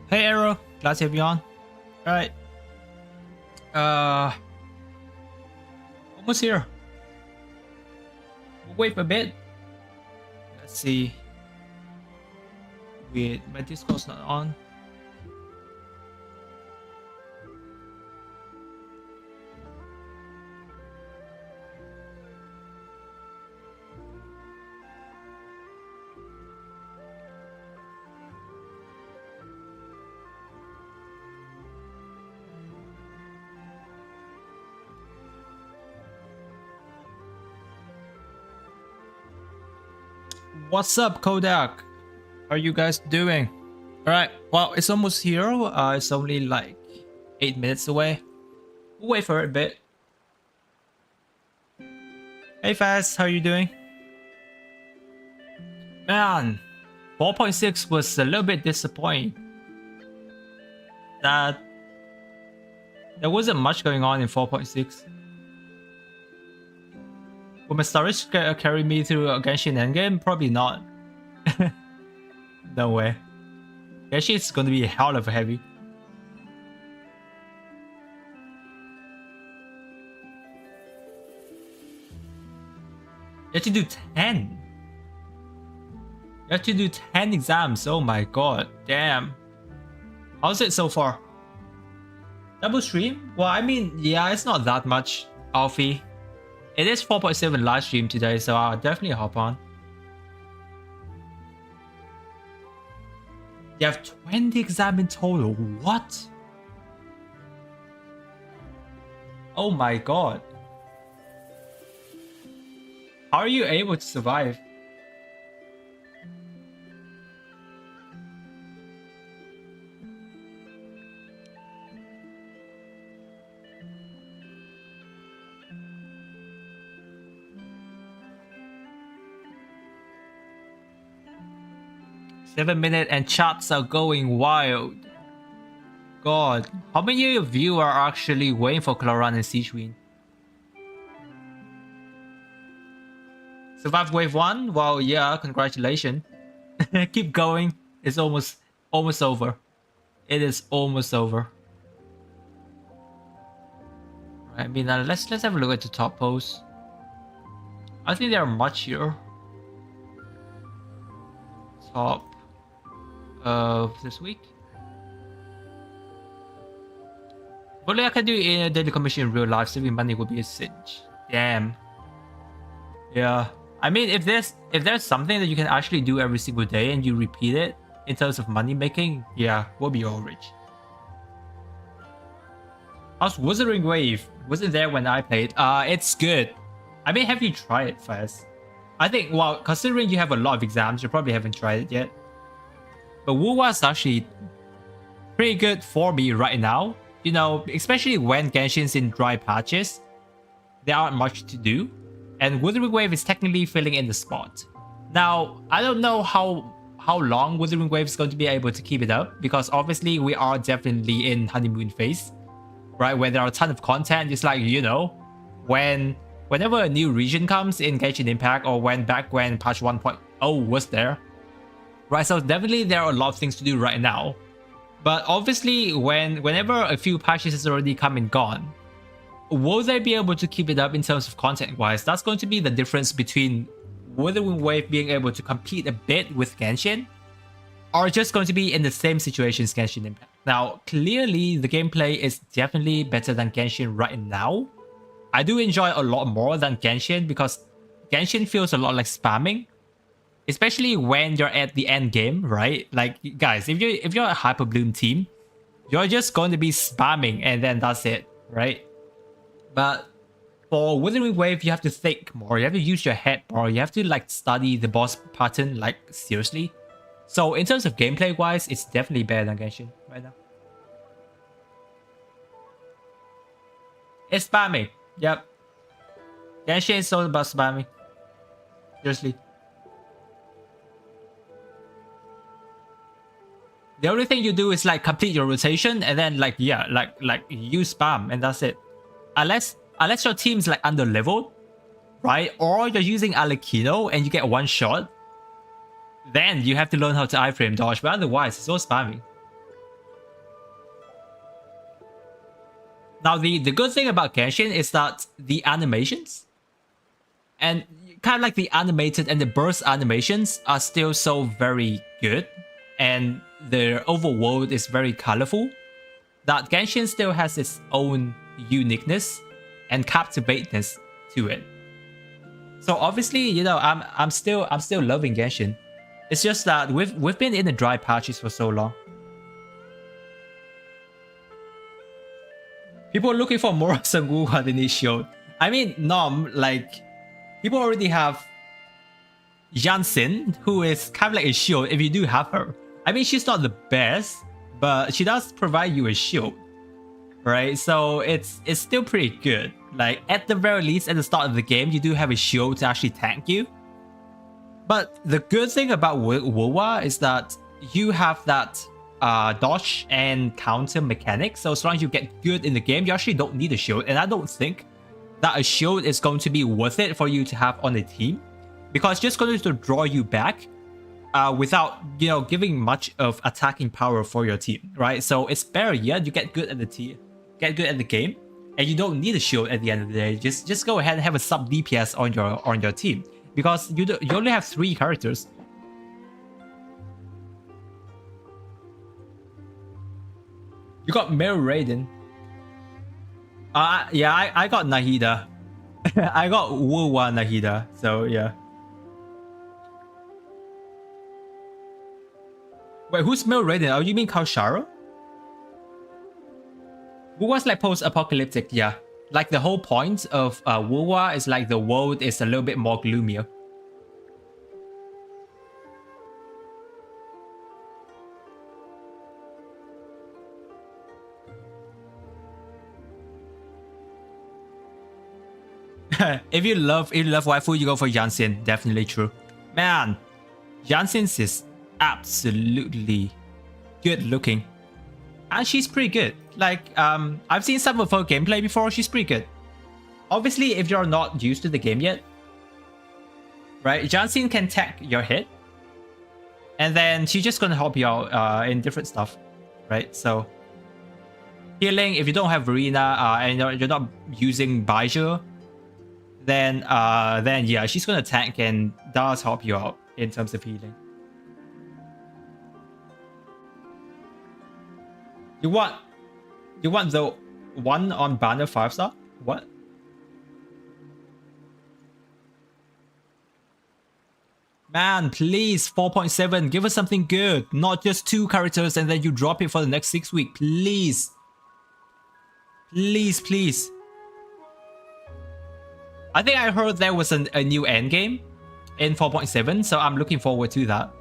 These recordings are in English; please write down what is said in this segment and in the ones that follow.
Hey Arrow, glad to have you on. Alright. Almost here. We'll wait for a bit. Let's see. Wait, my Discord's not on. What's up, Kodak? How are you guys doing? Alright, well, it's almost here. It's only like 8 minutes away. We'll wait for it a bit. Hey Fast, how are you doing? Man, 4.6 was a little bit disappointing. That there wasn't much going on in 4.6. Will my storage carry me through a Genshin endgame? Probably not. No way. Genshin is going to be hell of a heavy. You have to do 10. You have to do 10 exams. Oh my god. Damn. How's it so far? Double stream? Well, I mean, yeah, it's not that much, Alfie. It is 4.7 live stream today, so I'll definitely hop on. You have 20 exams in total. What? Oh my god. How are you able to survive? Minute and chats are going wild. God, how many of you are actually waiting for Clorinde and Sigewinne? Survived wave 1? Well, yeah, congratulations. Keep going. It's almost over. It is almost over. Right, I mean, let's have a look at the top posts. I think there are much here. Top of this week. But I can do in a daily commission in real life, saving money would be a cinch. Damn. Yeah. I mean, if there's something that you can actually do every single day and you repeat it in terms of money making, yeah, we'll be all rich. How's Wuthering Wave? Wasn't there when I played. It's good. I mean, have you tried it first? I think, well, considering you have a lot of exams, you probably haven't tried it yet. But Wuwa's actually pretty good for me right now. You know, especially when Genshin's in dry patches, there aren't much to do. And Wuthering Wave is technically filling in the spot. Now, I don't know how long Wuthering Wave is going to be able to keep it up, because obviously we are definitely in honeymoon phase, right? Where there are a ton of content. It's like, you know, whenever a new region comes in Genshin Impact, or back when patch 1.0 was there, right? So definitely there are a lot of things to do right now. But obviously whenever a few patches has already come and gone, will they be able to keep it up in terms of content wise? That's going to be the difference between Wuthering Wave being able to compete a bit with Genshin, or just going to be in the same situation as Genshin Impact. Now, clearly the gameplay is definitely better than Genshin right now. I do enjoy a lot more than Genshin, because Genshin feels a lot like spamming, especially when you're at the end game, right? Like, guys, if you're a Hyper Bloom team, you're just going to be spamming and then that's it, right? But for Wuthering Wave, you have to think more. You have to use your head more. You have to like study the boss pattern like seriously. So in terms of gameplay wise, it's definitely better than Genshin right now. It's spamming. Yep. Genshin is all about spamming. Seriously. The only thing you do is like complete your rotation and then like, yeah, like you spam and that's it. Unless your team's like under leveled, right? Or you're using Alekino and you get one shot, then you have to learn how to iframe dodge, but otherwise it's all spamming. Now, the good thing about Genshin is that the animations and kind of like the animated and the burst animations are still so very good, and the overworld is very colorful, that Genshin still has its own uniqueness and captivateness to it. So obviously, you know, I'm still loving Genshin. It's just that we've been in the dry patches for so long. People are looking for more Sanguha than this show. I mean, no, like, people already have Jansen, who is kind of like a shield if you do have her. I mean, she's not the best, but she does provide you a shield, right? So it's still pretty good. Like, at the very least, at the start of the game, you do have a shield to actually tank you. But the good thing about Wuwa is that you have that dodge and counter mechanic. So as long as you get good in the game, you actually don't need a shield. And I don't think that a shield is going to be worth it for you to have on a team, because it's just going to draw you back without, you know, giving much of attacking power for your team, right? So it's better, yeah, you get good at the get good at the game, and you don't need a shield at the end of the day. Just go ahead and have a sub DPS on your team, because you only have 3 characters. You got Mare Raiden. Yeah, I got Nahida. I got Wuwa Nahida, so yeah. Wait, who's Mare Raiden? Oh, you mean Kalshara? Wuwa's like post-apocalyptic, yeah. Like the whole point of Wuwa is like the world is a little bit more gloomier. if you love waifu, you go for Jansen. Definitely true. Man, Jansen is absolutely good looking. And she's pretty good. Like, I've seen some of her gameplay before, she's pretty good. Obviously, if you're not used to the game yet, right, Jansen can tank your hit. And then she's just gonna help you out in different stuff, right? So, healing, if you don't have Verena and you're not using Baiju, then yeah, she's gonna tank and does help you out in terms of healing. You want the one on banner 5-star? What? Man, please, 4.7, give us something good. Not just 2 characters and then you drop it for the next 6 weeks. Please. Please, please. I think I heard there was a new endgame in 4.7, so I'm looking forward to that.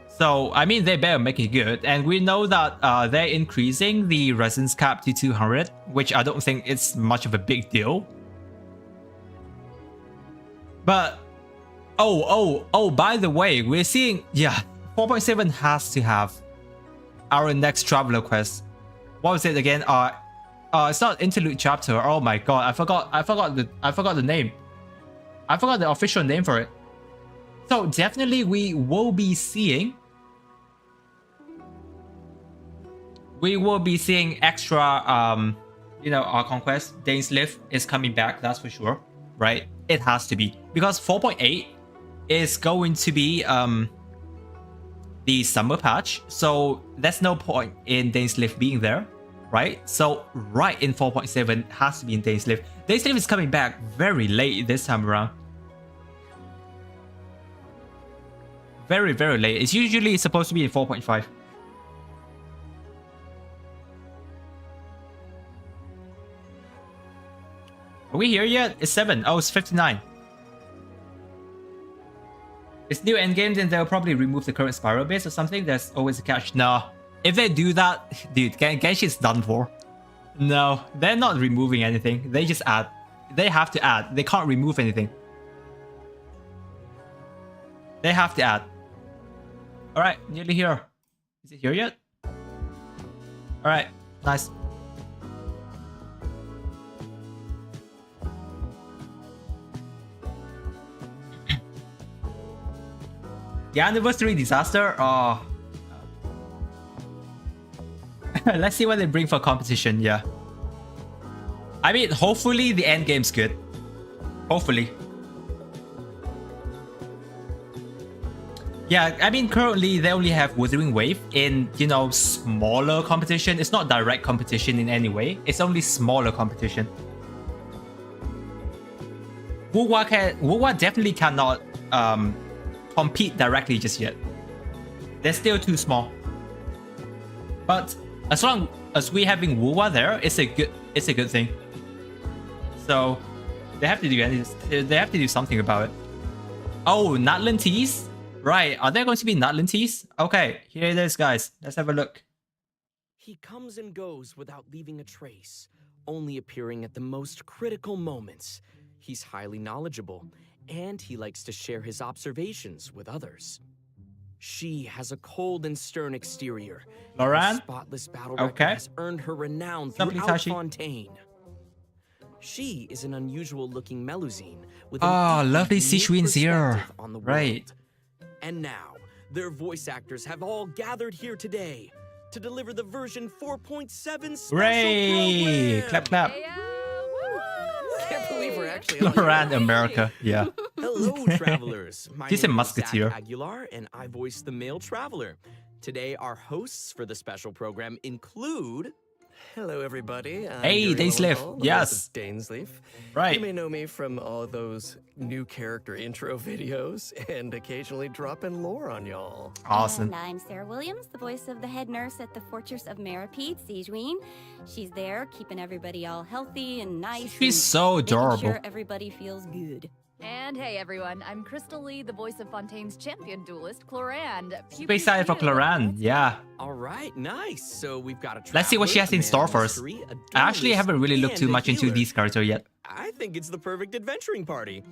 So, I mean, they better make it good. And we know that they're increasing the resonance cap to 200, which I don't think it's much of a big deal. But, oh, by the way, we're seeing, yeah, 4.7 has to have our next Traveler quest. What was it again? It's not Interlude Chapter. Oh my god, I forgot the name. I forgot the official name for it. So definitely we will be seeing extra you know, our conquest. Dane's Lift is coming back, that's for sure, right? It has to be, because 4.8 is going to be the summer patch, so there's no point in Dane's Lift being there, right? So right in 4.7 has to be in Dane's Lift. Dane's Lift is coming back very late this time around. Very, very late. It's usually supposed to be in 4.5. Are we here yet? It's 7. Oh, it's 59. It's new endgame, then they'll probably remove the current spiral base or something. There's always a catch. No. If they do that, dude, Genshin's done for. No, they're not removing anything. They just add. They have to add. They can't remove anything. They have to add. Alright, nearly here. Is it here yet? Alright, nice. The anniversary disaster? Oh. Let's see what they bring for competition. Yeah. I mean, hopefully the end game's good. Hopefully. Yeah, I mean, currently they only have Wuthering Wave in, you know, smaller competition. It's not direct competition in any way. It's only smaller competition. Wuwa definitely cannot compete directly just yet. They're still too small. But as long as we having Wuwa there, it's a good thing. So they have to do something about it. Oh, Nutland Teas? Right, are there going to be Nutland Teas? Okay, here it is, guys. Let's have a look. He comes and goes without leaving a trace, only appearing at the most critical moments. He's highly knowledgeable, and he likes to share his observations with others. She has a cold and stern exterior. Clorinde? Her spotless battle record has earned her renown throughout Fontaine. She is an unusual-looking Melusine with an lovely Sigewinne's here. On the right. world. And now, their voice actors have all gathered here today to deliver the version 4.7 special program. Clap, clap. Can't believe we're actually Around America, yeah. Hello, travelers. My He's a name is musketeer. Zach Aguilar, and I voice the male traveler. Today, our hosts for the special program include... Hello, everybody. Hey, Dainsleif. Yes. Dainsleif. Right. You may know me from all those new character intro videos and occasionally dropping lore on y'all. Awesome. And I'm Sarah Williams, the voice of the head nurse at the Fortress of Maripede, Sigewinne. She's there keeping everybody all healthy and nice. She's so adorable. Making sure everybody feels good. And hey everyone, I'm Crystal Lee, the voice of Fontaine's champion duelist, Clorinde. Super excited for Clorinde, yeah. All right, nice. So we've got a Let's see what she has in store for us. I actually haven't really looked too much into these characters yet. I think it's the perfect adventuring party.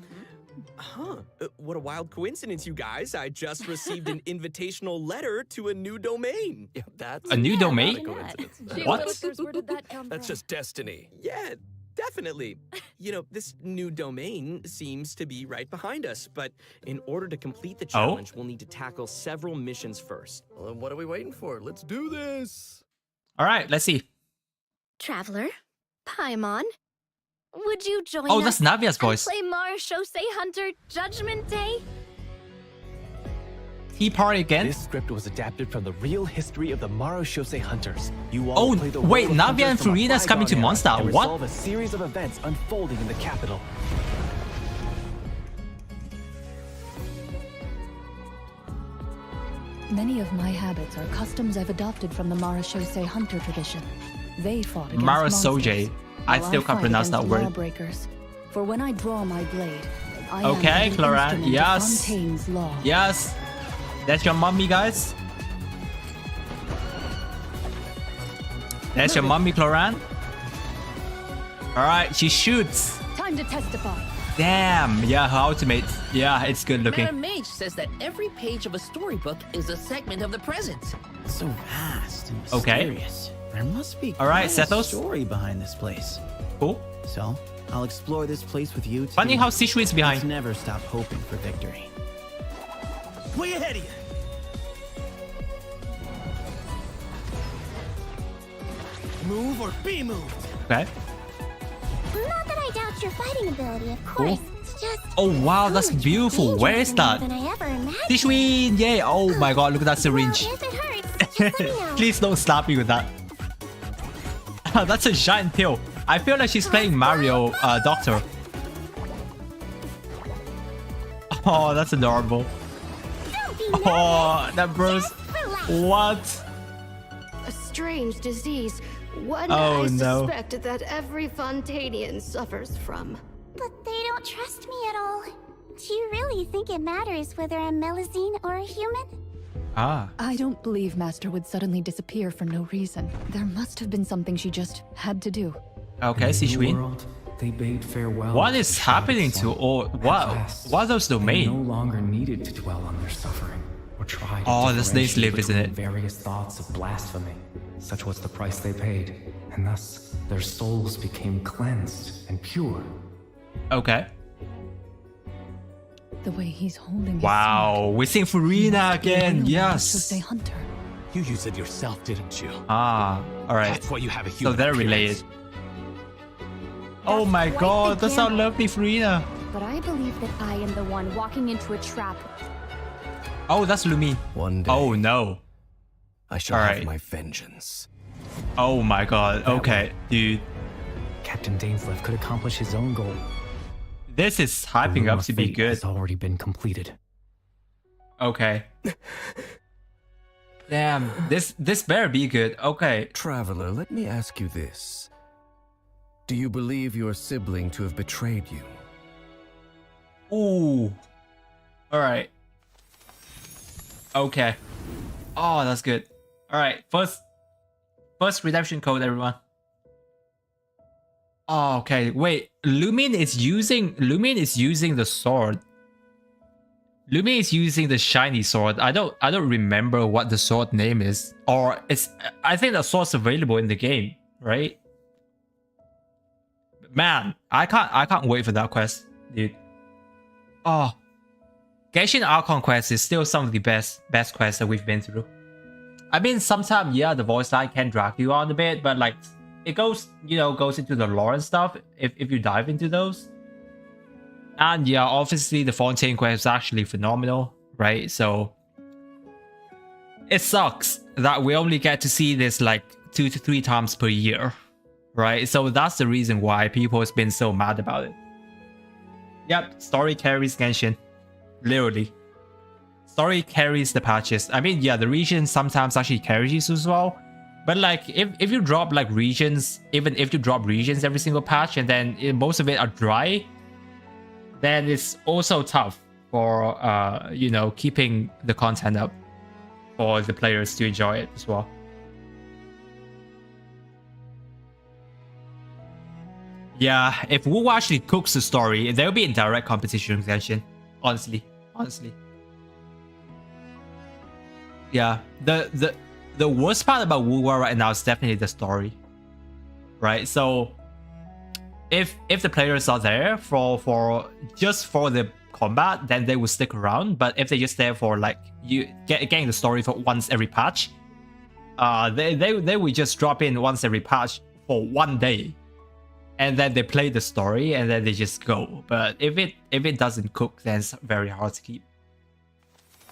Huh. What a wild coincidence, you guys. I just received an invitational letter to a new domain. Yeah, that's a new domain? What? Where did that come That's from? just destiny. Yeah, definitely. You know, this new domain seems to be right behind us, but in order to complete the challenge, we'll need to tackle several missions first. Well, then what are we waiting for? Let's do this. All right, let's see. Traveler, Paimon, would you join us? Oh, that's Navia's voice. And play Marechaussee Hunter Judgment Day? Tea party again? This script was adapted from the real history of the Marechaussee Hunters. You Oh, all play the wait, role of Navia and hunters from a Furina's coming to bygone Mondstadt. era and What? resolve a series of events unfolding in the capital. Many of my habits are customs I've adopted from the Marechaussee Hunter tradition. They fought against Marechaussee. I still can't pronounce that word. Lawbreakers. For when I draw my blade, I Okay, am Clorinde, yes. Fontaine's law. Yes. That's your mummy, guys. That's your mummy, Clorinde. Alright, she shoots. Time to testify. Damn, yeah, her ultimate. Yeah, it's good looking. Madam Mage says that every page of a storybook is a segment of the present. It's so vast and Okay. mysterious. There must be All right, quite a Sethos. story behind this place. Cool. So, I'll explore this place with you too. Funny how Sigewinne's Let's behind. never stop hoping for victory. Way ahead of you! Move or be moved! Okay. Not that I doubt your fighting ability, of course. It's just Oh wow, that's much beautiful. more Where is dangerous that? than I ever imagined. Sigewinne! Yay! Oh my god, look at that syringe. Well, if it hurts, just let me know. Please don't slap me with that. That's a giant pill. I feel like she's playing Mario Doctor. Oh, that's adorable. Don't be nervous. Oh, that bros. Just relax. What? A strange disease. One Oh, I no. suspect that every Fontanian suffers from. But they don't trust me at all. Do you really think it matters whether I'm Melusine or a human? Ah. I don't believe Master would suddenly disappear for no reason. There must have been something she just had to do. Okay, Sigewinne. They bade farewell. What is happening to all? What? What are those They no domain? longer needed to dwell on their suffering or try to Oh, that's differentiate Dainsleif, isn't it? between various thoughts of blasphemy. Such was the price they paid, and thus their souls became cleansed and pure. Okay. The way he's holding his Wow, sword. we're seeing He Furina must be again. a real Yes. Marechaussee Hunter. You used it yourself, didn't you? Ah, alright. That's why you have a So human they're appearance. related. Oh my quite god, the that's so gamble. lovely, Farina. But I believe that I am the one walking into a trap. Oh, that's Lumi. One day, Oh no. I shall Alright. have my vengeance. Oh my god. Okay, dude. Captain Dainsleif could accomplish his own goal. This is The hyping Room up of to be Fate good. has already been completed. Okay. Damn, this better be good. Okay. Traveler, let me ask you this. Do you believe your sibling to have betrayed you? Ooh. Alright. Okay. Oh, that's good. Alright, first redemption code, everyone. Oh, okay. Wait, Lumin is using the sword. Lumin is using the shiny sword. I don't remember what the sword name is. Or it's I think the sword's available in the game, right? Man, I can't wait for that quest, dude. Oh. Genshin Archon quest is still some of the best quests that we've been through. I mean, sometimes, yeah, the voice line can drag you on a bit, but like, it goes into the lore and stuff if you dive into those. And yeah, obviously the Fontaine quest is actually phenomenal, right? So it sucks that we only get to see this like 2 to 3 times per year, right? So that's the reason why people has been so mad about it. Yep, story carries Genshin. Literally. Story carries the patches. I mean, yeah, the region sometimes actually carries you as well. But like, if you drop like regions, even if you drop regions every single patch and then most of it are dry, then it's also tough for, keeping the content up for the players to enjoy it as well. Yeah, if Wu actually cooks the story, they'll be in direct competition with Genshin. Honestly. Yeah, the worst part about Wuwa right now is definitely the story, right? So if the players are there for just for the combat, then they will stick around. But if they're just there for like getting the story for once every patch, they will just drop in once every patch for one day, and then they play the story and then they just go. But if it doesn't cook, then it's very hard to keep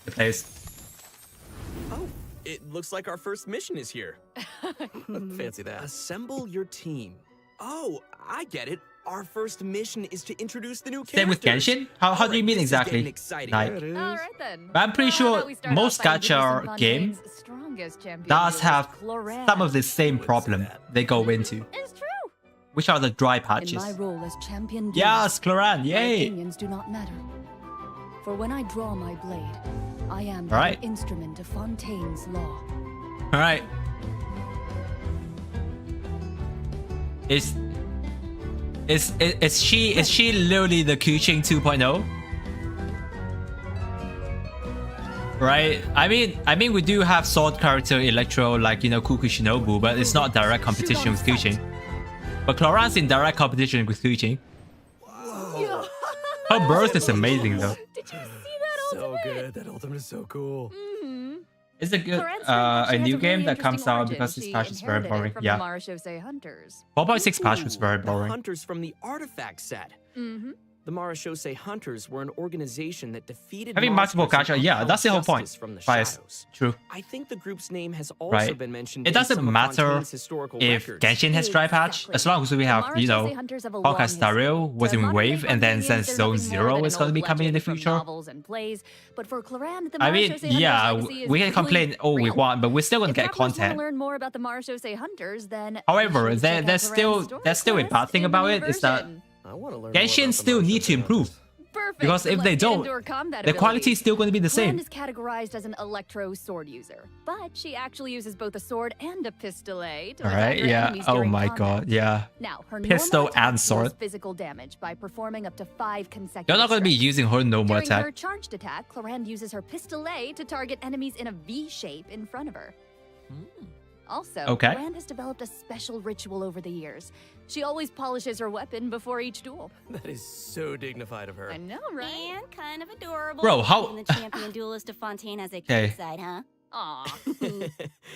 the players. Oh, it looks like our first mission is here. Fancy that. Assemble your team. Oh, I get it. Our first mission is to introduce the new characters. Same with Genshin? How do you mean exactly? Like, All right then. but I'm pretty sure most gacha game does have some of the same problem they go into. It's true. Which are the dry In patches. my role as champion, Yes, Clorinde, my yay! opinions do not matter. For when I draw my blade, I am Alright. the instrument of Fontaine's law. Alright. Is she literally the Kuching 2.0? Right? I mean we do have sword character Electro like Kuku Shinobu, but it's not direct competition with Kuching. But Clorinde's in direct competition with Kuching. Her birth is amazing though. Did you see that So good. That ultimate is so cool. Is it good? Clorinde's A new really game that interesting comes out origin. because this She patch is very inherited it boring. from Yeah. the Marashose Hunters. 4.6 patch was very The boring. hunters from the artifact set. The Marashose Hunters were an organization that defeated Having multiple monsters and gacha, yeah, upheld that's the whole justice point. from the Bias. shadows. True. I think the group's name has also Right. been mentioned It in doesn't some of matter Fontaine's historical if records. Genshin has dry patch, as long as we have, The Marashose Hunters have a long Honkai Star Rail history. was To in modern-day Wave, and then Fontanians, since they're Zone nothing more 0 than is an going to be old coming in the legend from future. novels and plays. But for Clorinde, the I mean, Marashose Hunters yeah, legacy is we can complain really all we real. want, but we're still going If to get travelers wanna content. learn more about the Marashose Hunters, then However, you should check out there's still Clorinde's a bad thing in about the it is that version. I want to learn more Genshin about the still need to Marshall improve. Perfect. Because if Let's they get don't, into her combat the quality abilities. is still going to be the same. Clorinde is categorized as an electro sword user, but she actually uses both a sword and a pistolet to attack Alright, her yeah. enemies Oh during my combat. god, yeah. Now, her Pistol normal attack and deals sword. physical damage by performing up to 5 consecutive You're not going to be strikes. using her normal During attack. her charged attack, Clorinde uses her pistolet to target enemies in a V shape in front of her. Also, Okay. Clorinde has developed a special ritual over the years. She always polishes her weapon before each duel. That is so dignified of her. I know, right? And kind of adorable. Bro, how- Even the champion duelist of Fontaine has a Okay. cute side, huh? Aw.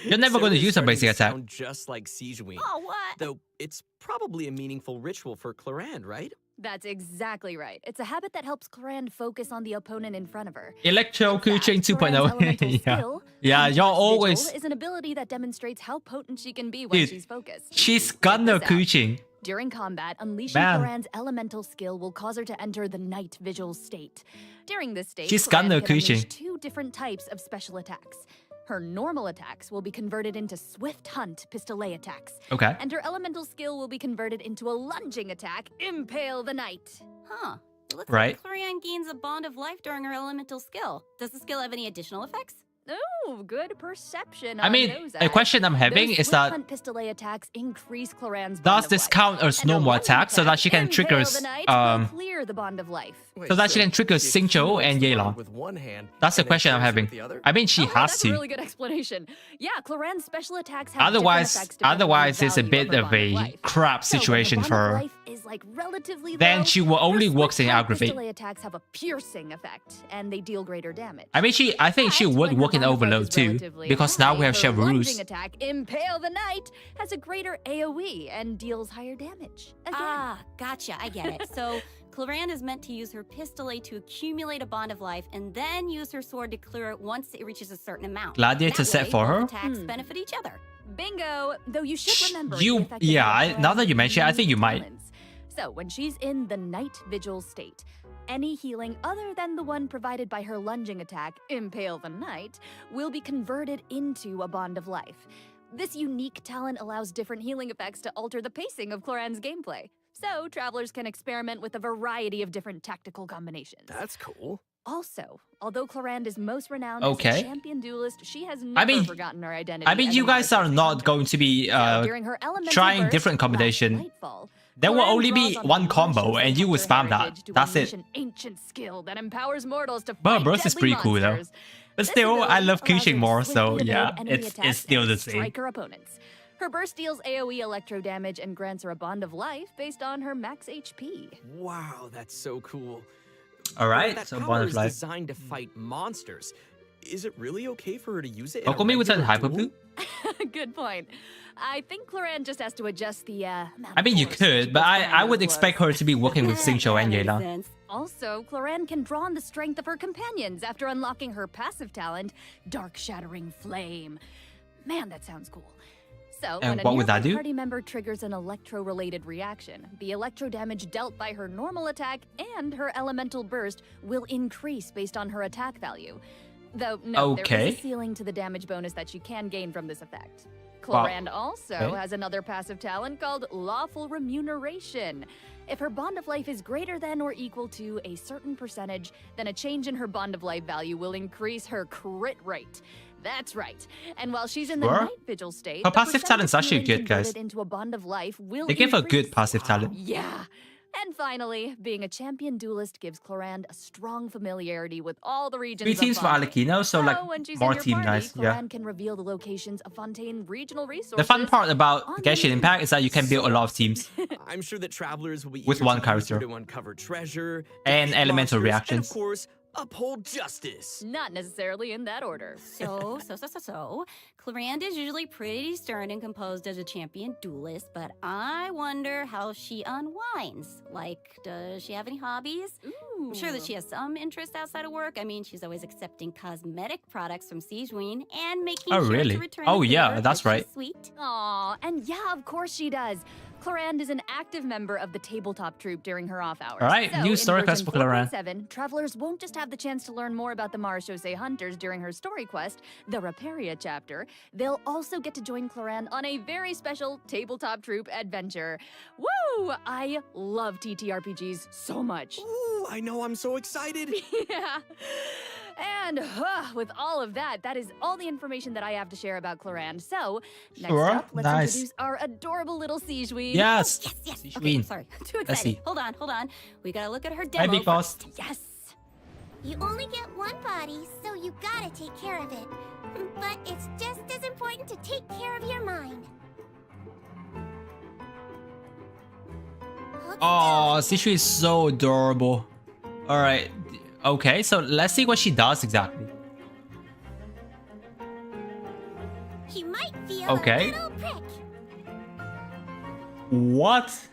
You're never going to use a basic attack. Sound just like Sigewinne. Oh, what? Though it's probably a meaningful ritual for Clorinde, right? That's exactly right. It's a habit that helps Clorinde focus on the opponent in front of her. Electro Kuching 2.0. Yeah. Skill, Yeah, you're always... Vigil, is an ability that demonstrates how potent she can be when Dude, she's focused. she's gonna Kuching. During combat, unleashing Man. Clorinde's elemental skill will cause her to enter the night vigil state. During this state, She's Clorinde gonna can unleash Kuching. 2 different types of special attacks. Her normal attacks will be converted into Swift Hunt pistolet attacks. Okay. And her elemental skill will be converted into a lunging attack, Impale the Knight. Huh. It looks Right. like Clorinde gains a bond of life during her elemental skill. Does the skill have any additional effects? Oh, good perception. I on mean, those a eyes. question I'm having Those is Swift that Hunt pistolet attacks increase Clorinde's bond does of this life. count as And her normal lunging attack so that she can Impale trigger the Knight will clear the bond of life. so that she can trigger Xingqiu and Yelan? With one hand, That's the and then question I'm throws it having. with the other? I mean, she Oh, has that's a to. really good explanation. Yeah, Clorinde's special attacks have Otherwise, different effects depending on the it's a value bit her of bond a life. crap So when the situation bond for of her. life is like relatively Then low, she will her only Swift work in Hunt aggravate. pistolet attacks have a piercing effect, and they deal greater damage. I mean, I think she But would when her work in bond of life Overload is too, relatively because now we high, have her Chevrolet. lunging attack, Impale the Knight, has a greater AoE and deals higher damage. Again. Ah, gotcha. I get it. So Clorinde is meant to use her pistolet to accumulate a bond of life and then use her sword to clear it once it reaches a certain amount. Gladiator That set way, for both her? attacks benefit each other. Bingo! Though you should remember the You, effect of yeah. Now that you Clorinde's mention, it, I think you might. talents. So when she's in the night vigil state, any healing other than the one provided by her lunging attack, Impale the Knight, will be converted into a bond of life. This unique talent allows different healing effects to alter the pacing of Clorinde's gameplay. So travelers can experiment with a variety of different tactical combinations. That's cool. Also, although Clorinde is most renowned as Okay. a champion duelist, she has never forgotten her identity. I mean, as you a guys are Mars not going to be during her elemental trying burst, different Black combination. Nightfall, There will Clorinde only be draws on one her combo, Mars and you will hunter spam that. heritage to That's unleash it. an ancient skill that empowers mortals to But fight burst is deadly pretty cool though. monsters. But This still, I ability love allows her Kuching to more, so swiftly yeah, evade enemy attacks it's still and the same. strike her opponents. Her burst deals AoE electro damage and grants her a bond of life based on her max HP. Wow, that's so cool. All right, That so power bond of is life. designed to fight monsters. Is it really okay for her to use it? How come we would turn hyper blue? Good point. I think Clorinde just has to adjust the amount I mean, of you force she could, but puts I behind would those expect blows. her to be working with Xingqiu and Yelan. Sense. Also, Clorinde can draw on the strength of her companions after unlocking her passive talent, Dark Shattering Flame. Man, that sounds cool. So, And when a what would that nearby do? party member triggers an electro-related reaction, the electro damage dealt by her normal attack and her elemental burst will increase based on her attack value. Though, no, there Okay. is a ceiling to the damage bonus that she can gain from this effect. Wow. Clorinde also Okay. has another passive talent called Lawful Remuneration. If her bond of life is greater than or equal to a certain percentage, then a change in her bond of life value will increase her crit rate. That's right. And while she's in the Sure. night vigil state, Her the passive percentage talent's of actually healing good, guys. converted into a bond of life will They give her good increase. passive talent. Yeah. And finally, being a champion duelist gives Clorinde a strong familiarity with all the regions 3 of teams for Fontaine. Alekino, so like when she's more in your team party, nice, yeah. Clorinde can reveal the locations of Fontaine regional resources. The fun part about on the Genshin map. Impact is that you can build a lot of teams I'm sure that travelers will be With eager one to use her character. to uncover treasure, and defeat elemental monsters, reactions. and of course, uphold justice. Not necessarily in that order. So. Clorinde is usually pretty stern and composed as a champion duelist, but I wonder how she unwinds. Like, does she have any hobbies? Ooh. I'm sure that she has some interest outside of work. I mean, she's always accepting cosmetic products from Sigewinne and making Oh, sure really? to return Oh, the yeah, favor, that's which is right. Sweet. Aw, and yeah, of course she does. Clorinde is an active member of the tabletop troupe during her off hours. All right, so new in story quest version for Clorinde. 4.7, travelers won't just have the chance to learn more about the Marechaussee Hunters during her story quest, the Raparia chapter. They'll also get to join Clorinde on a very special tabletop troupe adventure. Woo! I love TTRPGs so much. Ooh, I know, I'm so excited. Yeah. And with all of that, that is all the information that I have to share about Clorinde. So, next Sure, up, let's nice. introduce our adorable little Sigewinne. Yes. Yes. Okay, Sigewinne. sorry. Too Let's excited. see. Hold on. We gotta look at her Hi, demo Big Boss. first. Yes. You only get one body, so you gotta take care of it. But it's just as important to take care of your mind. Oh, Sishu is so adorable. All right. Okay, so let's see what she does exactly. Feel Okay. a little prick. What?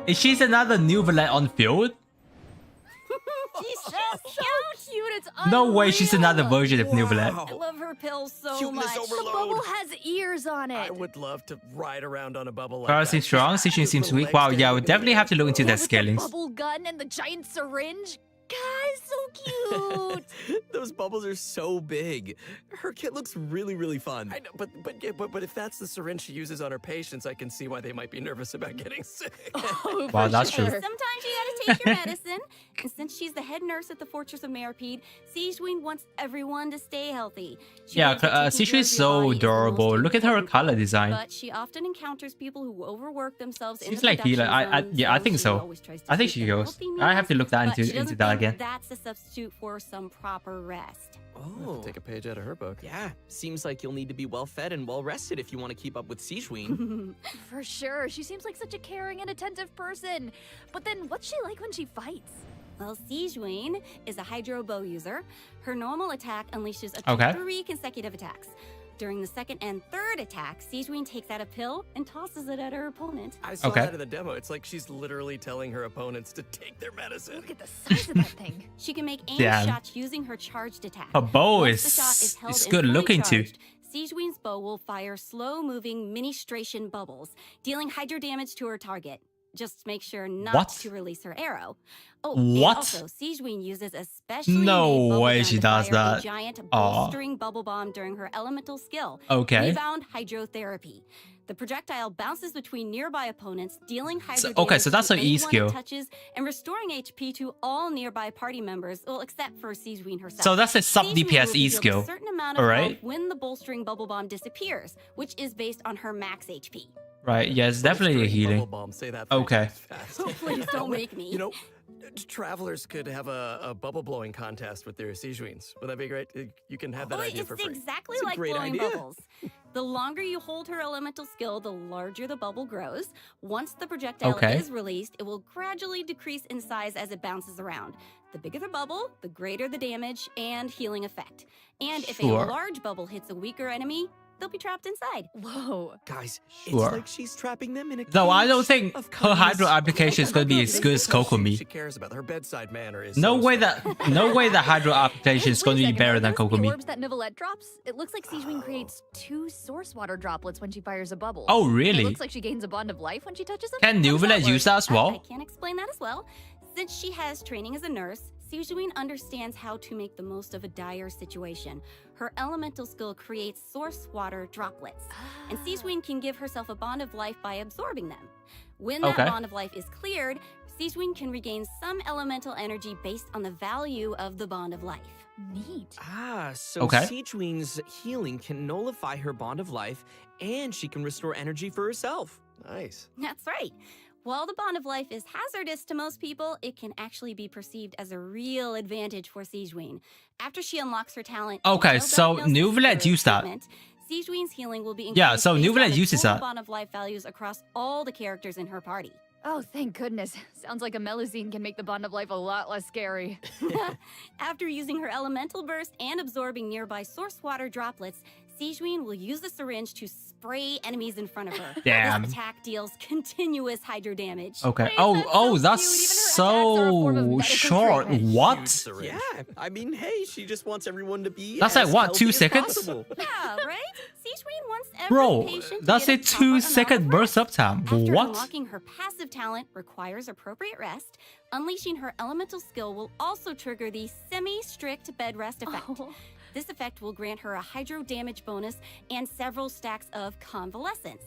Is she another Nouvelle on field? She's so Cute, it's No way she's another unreal. version of Nouvelle. I love her pills so Cuteness much. overload. The bubble has ears on it. I would love to ride around on a bubble like Farah that. seems strong, Sigewinne seems Little weak. legs Wow, yeah, dangling we in the definitely air. have to look into Yeah, their with the scalings. bubble gun and the giant syringe. Guys, so cute. Those bubbles are so big. Her kit looks really, really fun. I know, but if that's the syringe she uses on her patients, I can see why they might be nervous about getting sick. Oh, Wow, for that's Hey, true. sometimes you gotta take your medicine. And since she's the head nurse at the Fortress of Meripede, Sigewinne wants everyone to stay healthy. She Yeah, believes that taking care Sigewinne of is your so body is the most adorable. Look at her important color part. design. But she often encounters people who overwork themselves in She's the like healer. production Yeah, I zone, think she so. always tries to I think seek she the goes. healthy I have to look that meals, but she into doesn't that think again. That's a substitute for some proper rest. Oh, take a page out of her book. Yeah, seems like you'll need to be well fed and well rested if you want to keep up with Sigewinne. For sure. She seems like such a caring and attentive person. But then what's she like when she fights? Well, Sigewinne is a hydro bow user. Her normal attack unleashes up Okay. to 3 consecutive attacks. During the second and third attack, Sigewinne takes out a pill and tosses it at her opponent. I saw Okay. that in the demo. It's like she's literally telling her opponents to take their medicine. Look at the size of that thing. She can make aim Damn. shots using her charged attack. Her bow Once is the shot is held it's and good fully looking too. charged, Sigewinne's bow will fire slow-moving ministration bubbles, dealing hydro damage to her target. Just make sure not What? to release her arrow. Oh, What? and also, Sigewinne uses a specially No made bubble way gun she to does fire a that. giant Aw. bolstering bubble bomb during her elemental skill. Okay. Rebound hydrotherapy. The projectile bounces between nearby opponents, dealing hydro So- okay, damage so that's to her E anyone skill. it touches and restoring HP to all nearby party members, well, except for Sigewinne herself. So that's a sub Sigewinne DPS will E deal skill. a certain amount of Alright. health when the bolstering bubble bomb disappears, which is based on her max HP. Right, yeah, it's definitely a Bolstering healing. Bubble bomb, say that 3 Okay. times fast. Oh, please don't make me. You know, travelers could have a bubble blowing contest with their Sigewinnes. Would that be great? You can have that Oh, idea it's for free. exactly It's a like great blowing idea. bubbles. The longer you hold her elemental skill, the larger the bubble grows. Once the projectile Okay. is released, it will gradually decrease in size as it bounces around. The bigger the bubble, the greater the damage and healing effect. And if Sure. a large bubble hits a weaker enemy, they'll be trapped inside. Whoa. Guys, Sure. it's like she's trapping them in a Though I cage don't think of her kindness. hydro application is going to be as good as That's how Kokomi. She cares about her bedside manner is No so way strong. no way the hydro application is Wait going to a be second, better are than those the Kokomi. orbs that Novelette drops? It looks like Sigewinne creates 2 source water droplets when she fires a bubble. Oh, And really? It looks like she gains a bond of life when she touches them. Can How does Novelette use that as I well? can explain that as well. Since she has training as a nurse, Sigewinne understands how to make the most of a dire situation. Her elemental skill creates source water droplets, and Sigewinne can give herself a bond of life by absorbing them. When that Okay. bond of life is cleared, Sigewinne can regain some elemental energy based on the value of the bond of life. Neat. Ah, so Okay. Sigewinne's healing can nullify her bond of life, and she can restore energy for herself. Nice. That's right. While the bond of life is hazardous to most people, it can actually be perceived as a real advantage for Sigewinne. After she unlocks her talent, Okay, no so diagnosis Novelette or used that. treatment, Sigewinne's healing will be increased Yeah, so based on Novelette the uses total that. bond of life values across all the characters in her party. Oh, thank goodness. Sounds like a Melusine can make the bond of life a lot less scary. After using her elemental burst and absorbing nearby source water droplets, Sigewinne will use the syringe to spray enemies in front of her. Damn. This attack deals continuous hydro damage. Okay. Wait, Oh, that's that's so cute. Even her attacks are a form of so medical short. treatment. What? Yeah, I mean, hey, she just wants everyone to be That's as like, what, healthy 2 as seconds? possible. Yeah, right? Sigewinne wants every Bro, patient to that's get a proper amount 2-second of burst rest. up time. After What? unlocking her passive talent requires appropriate rest, unleashing her elemental skill will also trigger the semi-strict bed rest effect. Oh. This effect will grant her a hydro damage bonus and several stacks of convalescence.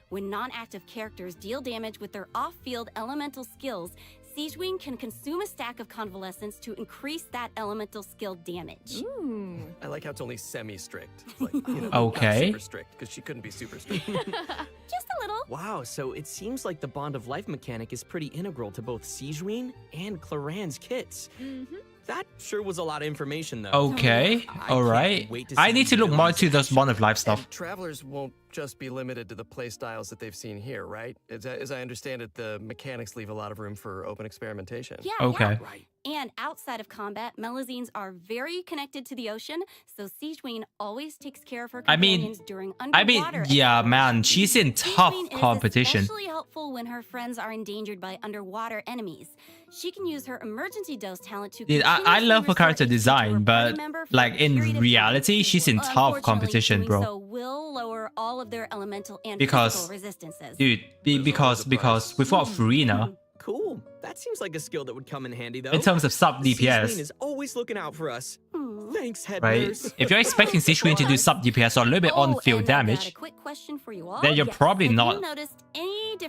When non-active characters deal damage with their off-field elemental skills, Sigewinne can consume a stack of convalescence to increase that elemental skill damage. Ooh. I like how it's only semi-strict. It's like, you know, Okay. not super strict, because she couldn't be super strict. Just a little. Wow, so it seems like the bond of life mechanic is pretty integral to both Sigewinne and Clorinde's kits. Mm-hmm. That sure was a lot of information, though. Okay. I All can't right. wait to I see need to look more villains into in those action. Bond of Life stuff. And travelers won't just be limited to the play styles that they've seen here, right? As I understand it, the mechanics leave a lot of room for open experimentation. Yeah, Okay. yeah. Right. And outside of combat, Melazines are very connected to the ocean, so Sigewinne always takes care of her companions during underwater yeah, man, exploration. she's in tough Sigewinne competition. is especially helpful when her friends are endangered by underwater enemies. She can use her emergency dose talent to. Dude, I love her character design, but like in reality, she's in tough competition, bro. So will lower all of their elemental and Because, physical resistances. dude, because without Furina, Cool. That seems like a skill that would come in handy, though. in terms of sub Sigewinne DPS, is always looking out for us. Thanks, head right? nurse. If you're expecting Sigewinne to do sub DPS or a little bit on-field damage, then you're probably not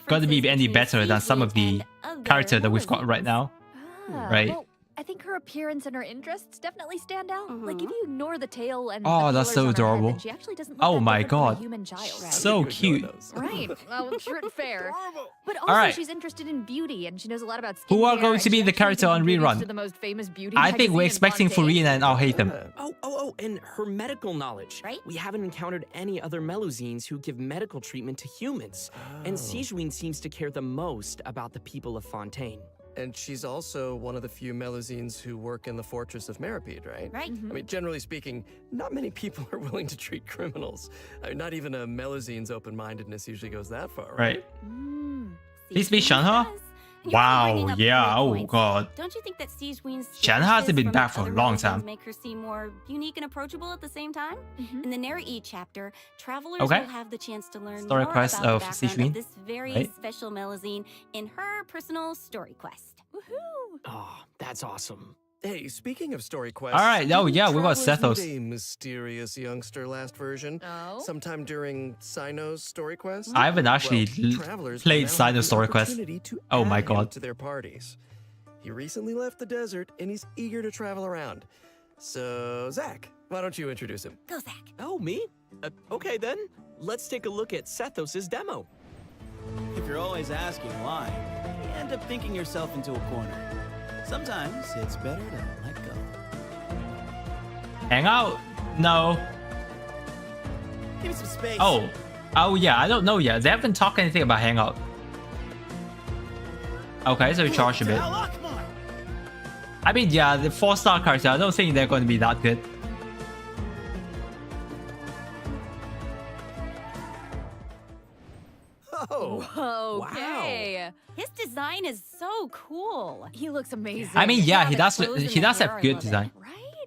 going to be any better than some of the characters that we've got right now, right? Well, I think her appearance and her interests definitely stand out. Like if you ignore the tail and Oh, the that's colors so on her head, adorable. then she actually doesn't look Oh that my different from a god, human child. so cute. Right. Well, sure and fair. But also, Alright. she's interested in beauty and she knows a lot about skincare. Who are going to and be she the actually character on contributes rerun? to the most famous beauty I think we're magazine in expecting Fontaine. Furina and I'll hate them. Oh, and her medical knowledge. Right? We haven't encountered any other Melazines who give medical treatment to humans. And Sigewinne seems to care the most about the people of Fontaine. And she's also one of the few Melazines who work in the Fortress of Meripede, right? Right. I mean, generally speaking, not many people are willing to treat criminals. I mean, not even a Melazine's open-mindedness usually goes that far, right? Please be Shanha? Wow, yeah, oh god. Don't you think that Sigewinne's Shanha hasn't been back for a long time. make her seem more unique and approachable at the same time? In the Neri chapter, travelers Okay. will have the chance to learn Story more quest about the of background Sigewinne, of this very right? special Melazine in her personal story quest. Woohoo! Oh, that's awesome. Hey, speaking of story quests... All right, oh yeah, we got Travelers Sethos. meet a mysterious youngster last version. Sometime during Sino's story quest. I haven't actually travelers played now have Sino's the story quest. opportunity to Oh my add him god. to their parties. He recently left the desert and he's eager to travel around. So, Zach, why don't you introduce him? Go, Zach. Oh, me? Okay then. Let's take a look at Sethos' demo. If you're always asking why, you end up thinking yourself into a corner. Sometimes it's better to let go. Hangout? No. Give me some space. Oh yeah, I don't know yet. They haven't talked anything about Hangout. Okay, so we charge a bit. I mean, yeah, the 4-star character, I don't think they're going to be that good. Oh, Okay. His design is so cool. He looks amazing. I mean, yeah, he the does. clothes and He the does hair, have I good love it. design.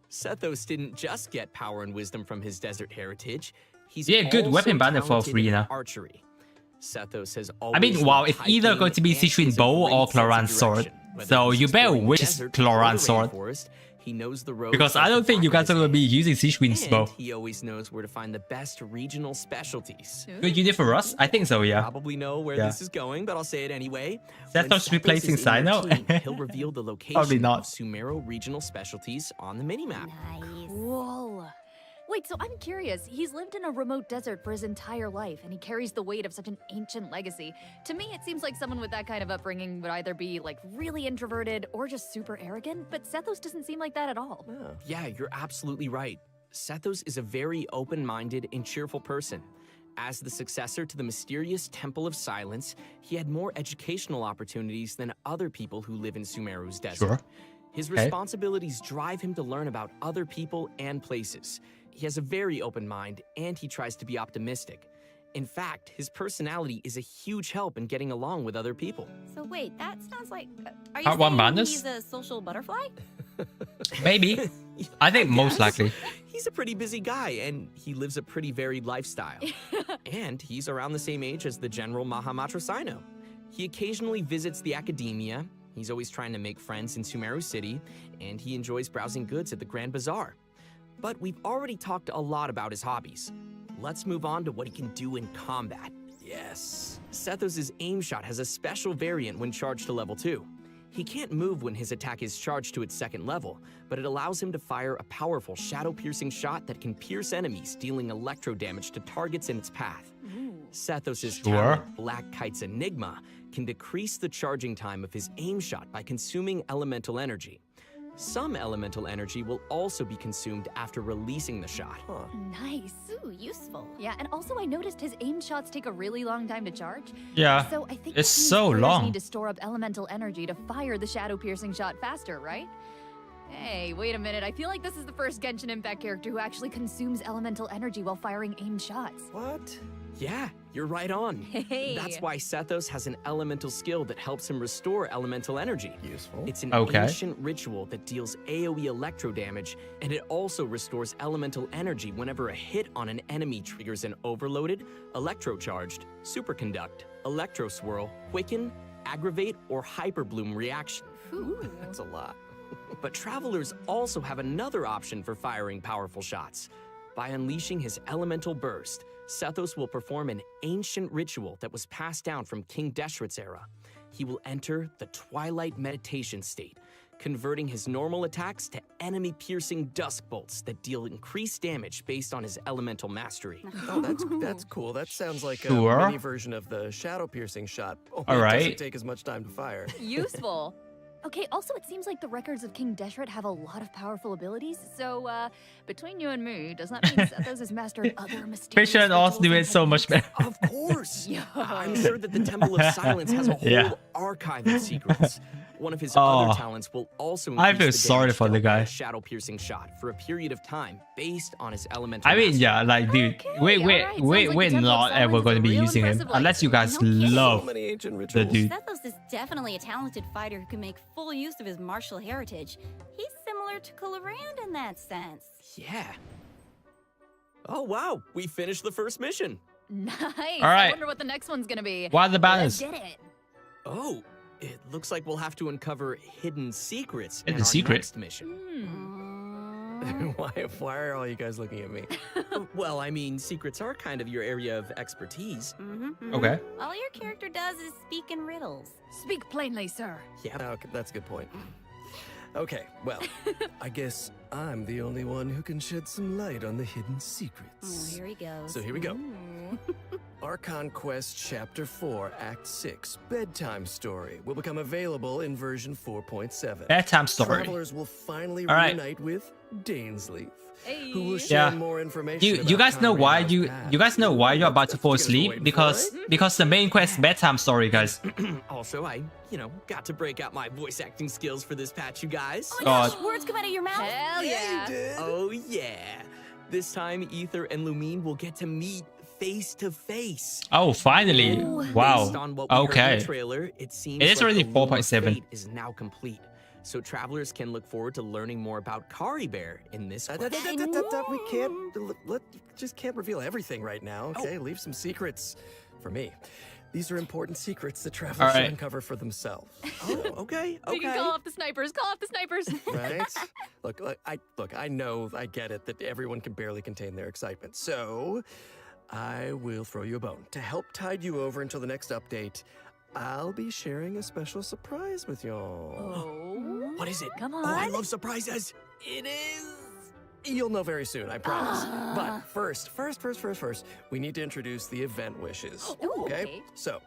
Sethos didn't just get power and wisdom from his desert heritage. He's Yeah, good also weapon banner for talented in Furina. archery. Sethos has I mean, always wow, loved it's either hiking going to be and he Sigewinne has a bow great or sense of Cloran's sword. direction. Whether So he's you better exploring wish desert or Cloran's the sword. rainforest, he knows the roads Because like I the don't think you back guys of are going to his be using Sigewinne's hand. bow. And he always knows where to find the best regional specialties. Good unit for us? I think so, yeah. Probably know where Yeah. this is going, but I'll say it anyway. Sethos When Sethos replacing is in your Sino? team, he'll reveal the location Probably not. of Sumero regional specialties on the minimap. Cool. Wait, so I'm curious. He's lived in a remote desert for his entire life, and he carries the weight of such an ancient legacy. To me, it seems like someone with that kind of upbringing would either be, like, really introverted or just super arrogant, but Sethos doesn't seem like that at all. Yeah, you're absolutely right. Sethos is a very open-minded and cheerful person. As the successor to the mysterious Temple of Silence, he had more educational opportunities than other people who live in Sumeru's desert. Sure. His Okay. responsibilities drive him to learn about other people and places. He has a very open mind, and he tries to be optimistic. In fact, his personality is a huge help in getting along with other people. So wait, that sounds like... Are you Part one saying madness? he's a social butterfly? Maybe. I think most likely. He's a pretty busy guy, and he lives a pretty varied lifestyle. And he's around the same age as the General Mahamatra Sino. He occasionally visits the academia, he's always trying to make friends in Sumeru City, and he enjoys browsing goods at the Grand Bazaar. But we've already talked a lot about his hobbies. Let's move on to what he can do in combat. Yes. Sethos' aim shot has a special variant when charged to level 2. He can't move when his attack is charged to its 2nd level, but it allows him to fire a powerful shadow-piercing shot that can pierce enemies, dealing electro damage to targets in its path. Sethos' talent, Black Kite's Enigma, can decrease the charging time of his aim shot by consuming elemental energy. Some elemental energy will also be consumed after releasing the shot. Nice. Ooh, useful. Yeah, and also I noticed his aim shots take a really long time to charge. Yeah, So I think it's that means so players long. need to store up elemental energy to fire the shadow-piercing shot faster, right? Hey, wait a minute. I feel like this is the first Genshin Impact character who actually consumes elemental energy while firing aimed shots. What? Yeah, you're right on. Hey. That's why Sethos has an elemental skill that helps him restore elemental energy. Useful. It's an Okay. ancient ritual that deals AoE electro damage, and it also restores elemental energy whenever a hit on an enemy triggers an overloaded, electrocharged, superconduct, electro swirl, quicken, aggravate, or hyperbloom reaction. That's a lot. But travelers also have another option for firing powerful shots. By unleashing his elemental burst, Sethos will perform an ancient ritual that was passed down from King Deshret's era. He will enter the Twilight Meditation state, converting his normal attacks to enemy-piercing dusk bolts that deal increased damage based on his elemental mastery. Oh, that's cool. That sounds like Sure. a mini version of the shadow piercing shot. Only All it right. doesn't take as much time to fire. Useful. Okay, also it seems like the records of King Deshret have a lot of powerful abilities, so between you and me, does that mean Sethos has mastered other mysterious Fisher and Oz do it so much better. Of course! I'm sure that the Temple of Silence has a whole Yeah. archive of secrets. One of his Oh. other talents will also I increase feel the sorry damage for the dealt by guy. a shadow-piercing shot for a period of time based on his elemental I mean, mastery. yeah, like, dude, we're alright, sounds like the we're Temple of not Silence ever is going to a be real using him impressive unless you guys No kidding. love So many ancient the rituals. dude. Sethos is definitely a talented fighter who can make full use of his martial heritage. He's similar to Clorinde in that sense. Yeah. Oh, wow. We finished the first mission. Nice. All right. I wonder what the next one's gonna be. What are the banners? Let's get it. Oh, it looks like we'll have to uncover hidden secrets in Hidden our secret? next mission. Why are all you guys looking at me? Well, I mean, secrets are kind of your area of expertise. Okay. All your character does is speak in riddles. Speak plainly, sir. Yeah. Okay, that's a good point. Okay, well, I guess I'm the only one who can shed some light on the hidden Oh, secrets. here he goes. So here we go. Archon Quest Chapter 4, Act 6, Bedtime Story will become available in version 4.7. Bedtime story. Travelers will finally All right. reunite with Dainsleif, who will share Yeah. more information You about guys know why Conrad's past. you guys know why you're about to fall That's what you asleep guys waiting for, because the main quest bedtime story, guys. Also, I, got to break out my voice acting skills for this patch, you guys. Oh my God. gosh, words come out of your mouth. Hell yeah. Oh, yeah. This time, Ether and Lumine will get to meet face to face. Oh, finally! Wow. Based on what we heard in Okay. the trailer, it seems It is like already the Loom of 4.7. Fate is now complete. So travelers can look forward to learning more about Kari Bear in this quest. We can't, just can't reveal everything right now, okay? Leave some secrets for me. These are important secrets that travelers All should right. uncover for themselves. Oh, okay, We can okay. call off the snipers. Call off the snipers. Right? I know, I get it that everyone can barely contain their excitement. So, I will throw you a bone. To help tide you over until the next update, I'll be sharing a special surprise with y'all. What is it? Come Oh, I on. love surprises. It is. You'll know very soon, I promise. But first, we need to introduce the event wishes. Okay. So,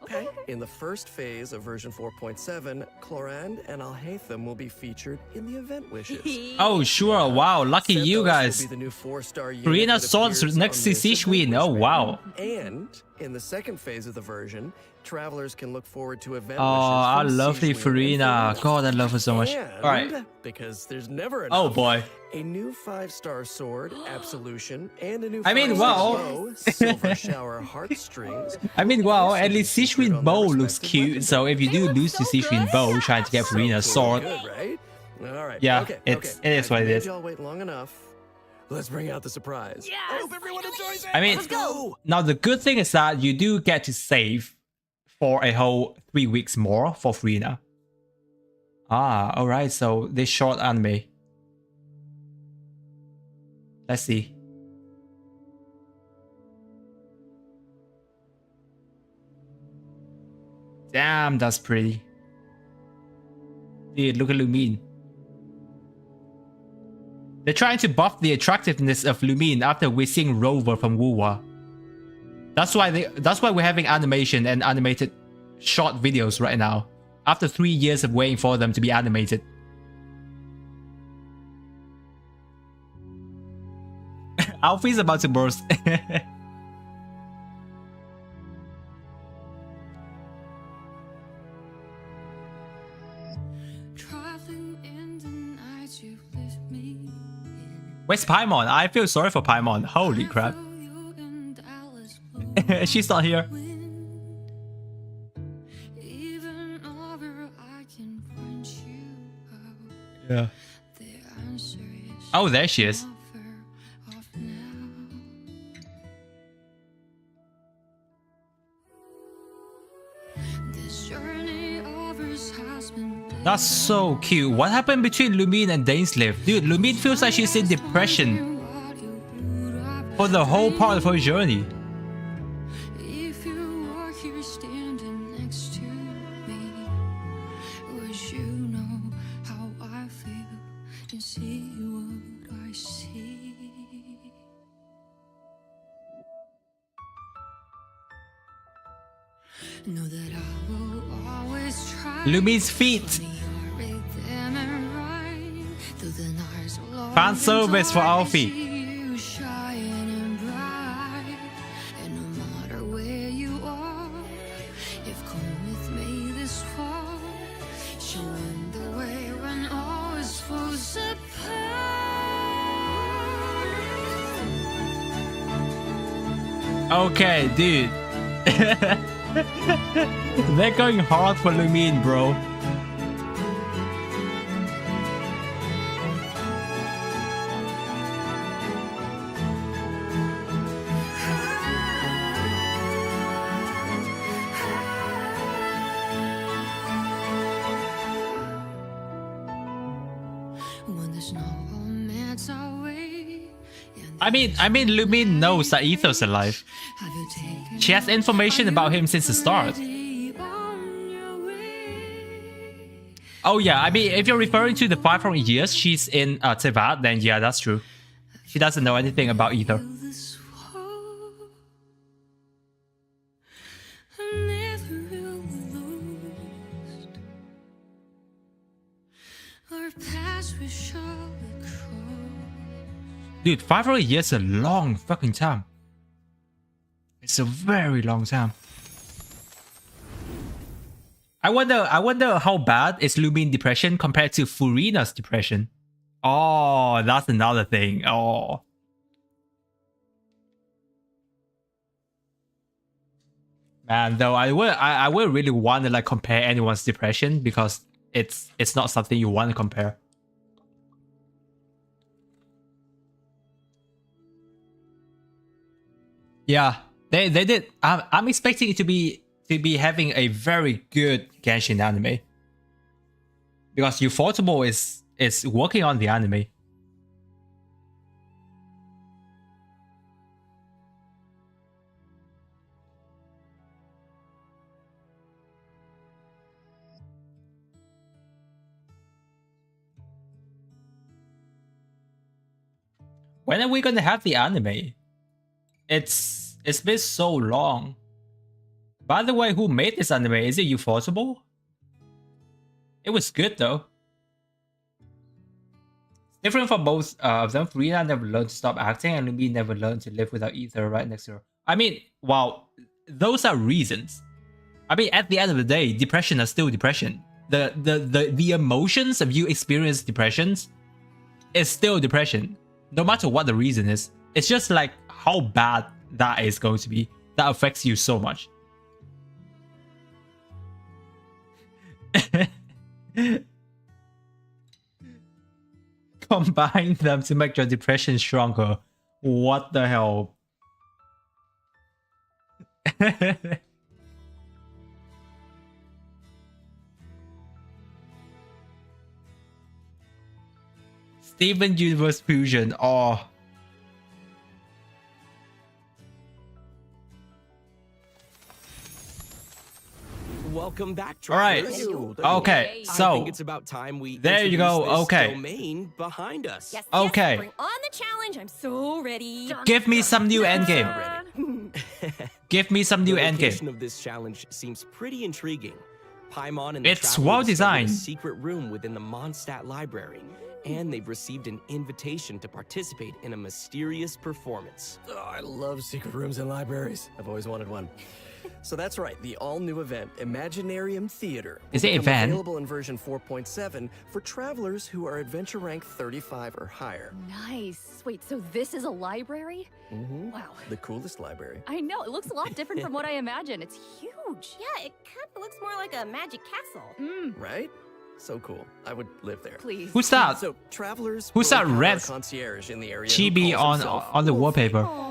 in the first phase of version 4.7, Clorinde and Alhaitham will be featured in the event wishes. Oh, sure! Wow, lucky you Sethos guys. will be the new 4-star unit Karina that swords appears next to on this event Sigewinne. wish Oh, banner. wow. And in the second phase of the version, travelers can look forward to event Oh, our wishes from lovely Sigewinne and Farina. Farouk. God, I love her so much. And, All right. because there's never enough. Oh boy. A new 5-star sword, Absolution, and a new I mean, 5-star wow. bow, Silver Shower Heartstrings. I mean, wow, also at least be featured Sigewinne on bow their looks respective cute. weapon So if you do lose to Sigewinne bow trying to get Farina's So sword, good, right? All right. Yeah, okay, it okay. is what it I've made is. y'all wait long enough. Let's bring out the surprise. I hope everyone enjoys it. I mean, Let's go. now the good thing is that you do get to save for a whole 3 weeks more for Farina. Ah, alright, so this short anime. Let's see. Damn, that's pretty. Dude, look at Lumine. They're trying to buff the attractiveness of Lumine after we're seeing Rover from Wuwa. That's why we're having animation and animated short videos right now. After 3 years of waiting for them to be animated. Alfie's about to burst. Where's Paimon? I feel sorry for Paimon. Holy crap. She's not here. Yeah. Oh, there she is. That's so cute. What happened between Lumine and Dainsleif? Dude, Lumine feels like she's in depression for the whole part of her journey. Lumine's feet. Fan service for Alfie. Okay, dude. They're going hard for Lumine, bro. I mean, Lumine knows that Ethos is alive. She has information about him since the start. Oh yeah, I mean, if you're referring to the 500 years she's in Tevat, then yeah, that's true. She doesn't know anything about Ether. Dude, 500 years is a long fucking time. It's a very long time. I wonder how bad is Lumine depression compared to Furina's depression. Oh, that's another thing. Oh. Man, though I would really want to like compare anyone's depression because it's not something you want to compare. Yeah, they did. I'm expecting it to be having a very good Genshin anime because Ufotable is working on the anime. When are we gonna have the anime? It's been so long. By the way, who made this anime? Is it Ufotable? It was good though. Different for both of them. Furina never learned to stop acting, and Lumine never learned to live without Ether right next to her. I mean, wow, those are reasons. I mean, at the end of the day, depression is still depression. The emotions of you experience depressions is still depression, no matter what the reason is. It's just like how bad that is going to be. That affects you so much. Combine them to make your depression stronger. What the hell? Steven Universe Fusion. Oh. Welcome back, all right. Okay, so I think it's about time we there you go. Okay. Domain behind us. Yes, okay. Bring on the challenge. I'm so ready. Give me some new endgame. Give me some new endgame. The location of this challenge seems pretty intriguing. Paimon and the it's traveler well discovered designed. a secret room within the Mondstadt library. And they've received an invitation to participate in a mysterious performance. Oh, I love secret rooms in libraries. I've always wanted one. So that's right, the all-new event, Imaginarium Theater. Is it event? Available in version 4.7 for travelers who are adventure rank 35 or higher. Nice. Wait, so this is a library? Mm-hmm. Wow. The coolest library. I know, it looks a lot different from what I imagined. It's huge. Yeah, it kind of looks more like a magic castle. Right? So cool. I would live there. Please. Who's that? So travelers Who's will that encounter red a concierge in the area chibi who calls on the himself wallpaper?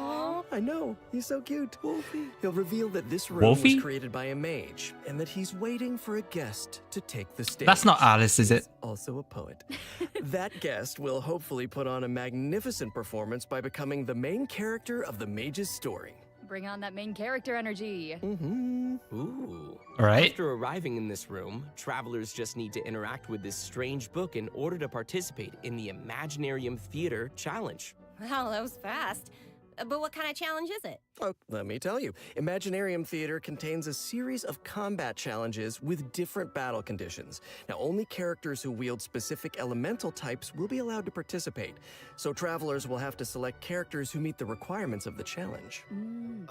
I know. He's so cute. Wolfie. He'll reveal that this room Wolfie? was created by a mage and that he's waiting for a guest to take the stage. That's not Alice, is it? He's also a poet. That guest will hopefully put on a magnificent performance by becoming the main character of the mage's story. Bring on that main character energy. Ooh. All right. After arriving in this room, travelers just need to interact with this strange book in order to participate in the Imaginarium Theater challenge. Wow, that was fast. But what kind of challenge is it? Oh, let me tell you. Imaginarium Theater contains a series of combat challenges with different battle conditions. Now, only characters who wield specific elemental types will be allowed to participate. So travelers will have to select characters who meet the requirements of the challenge.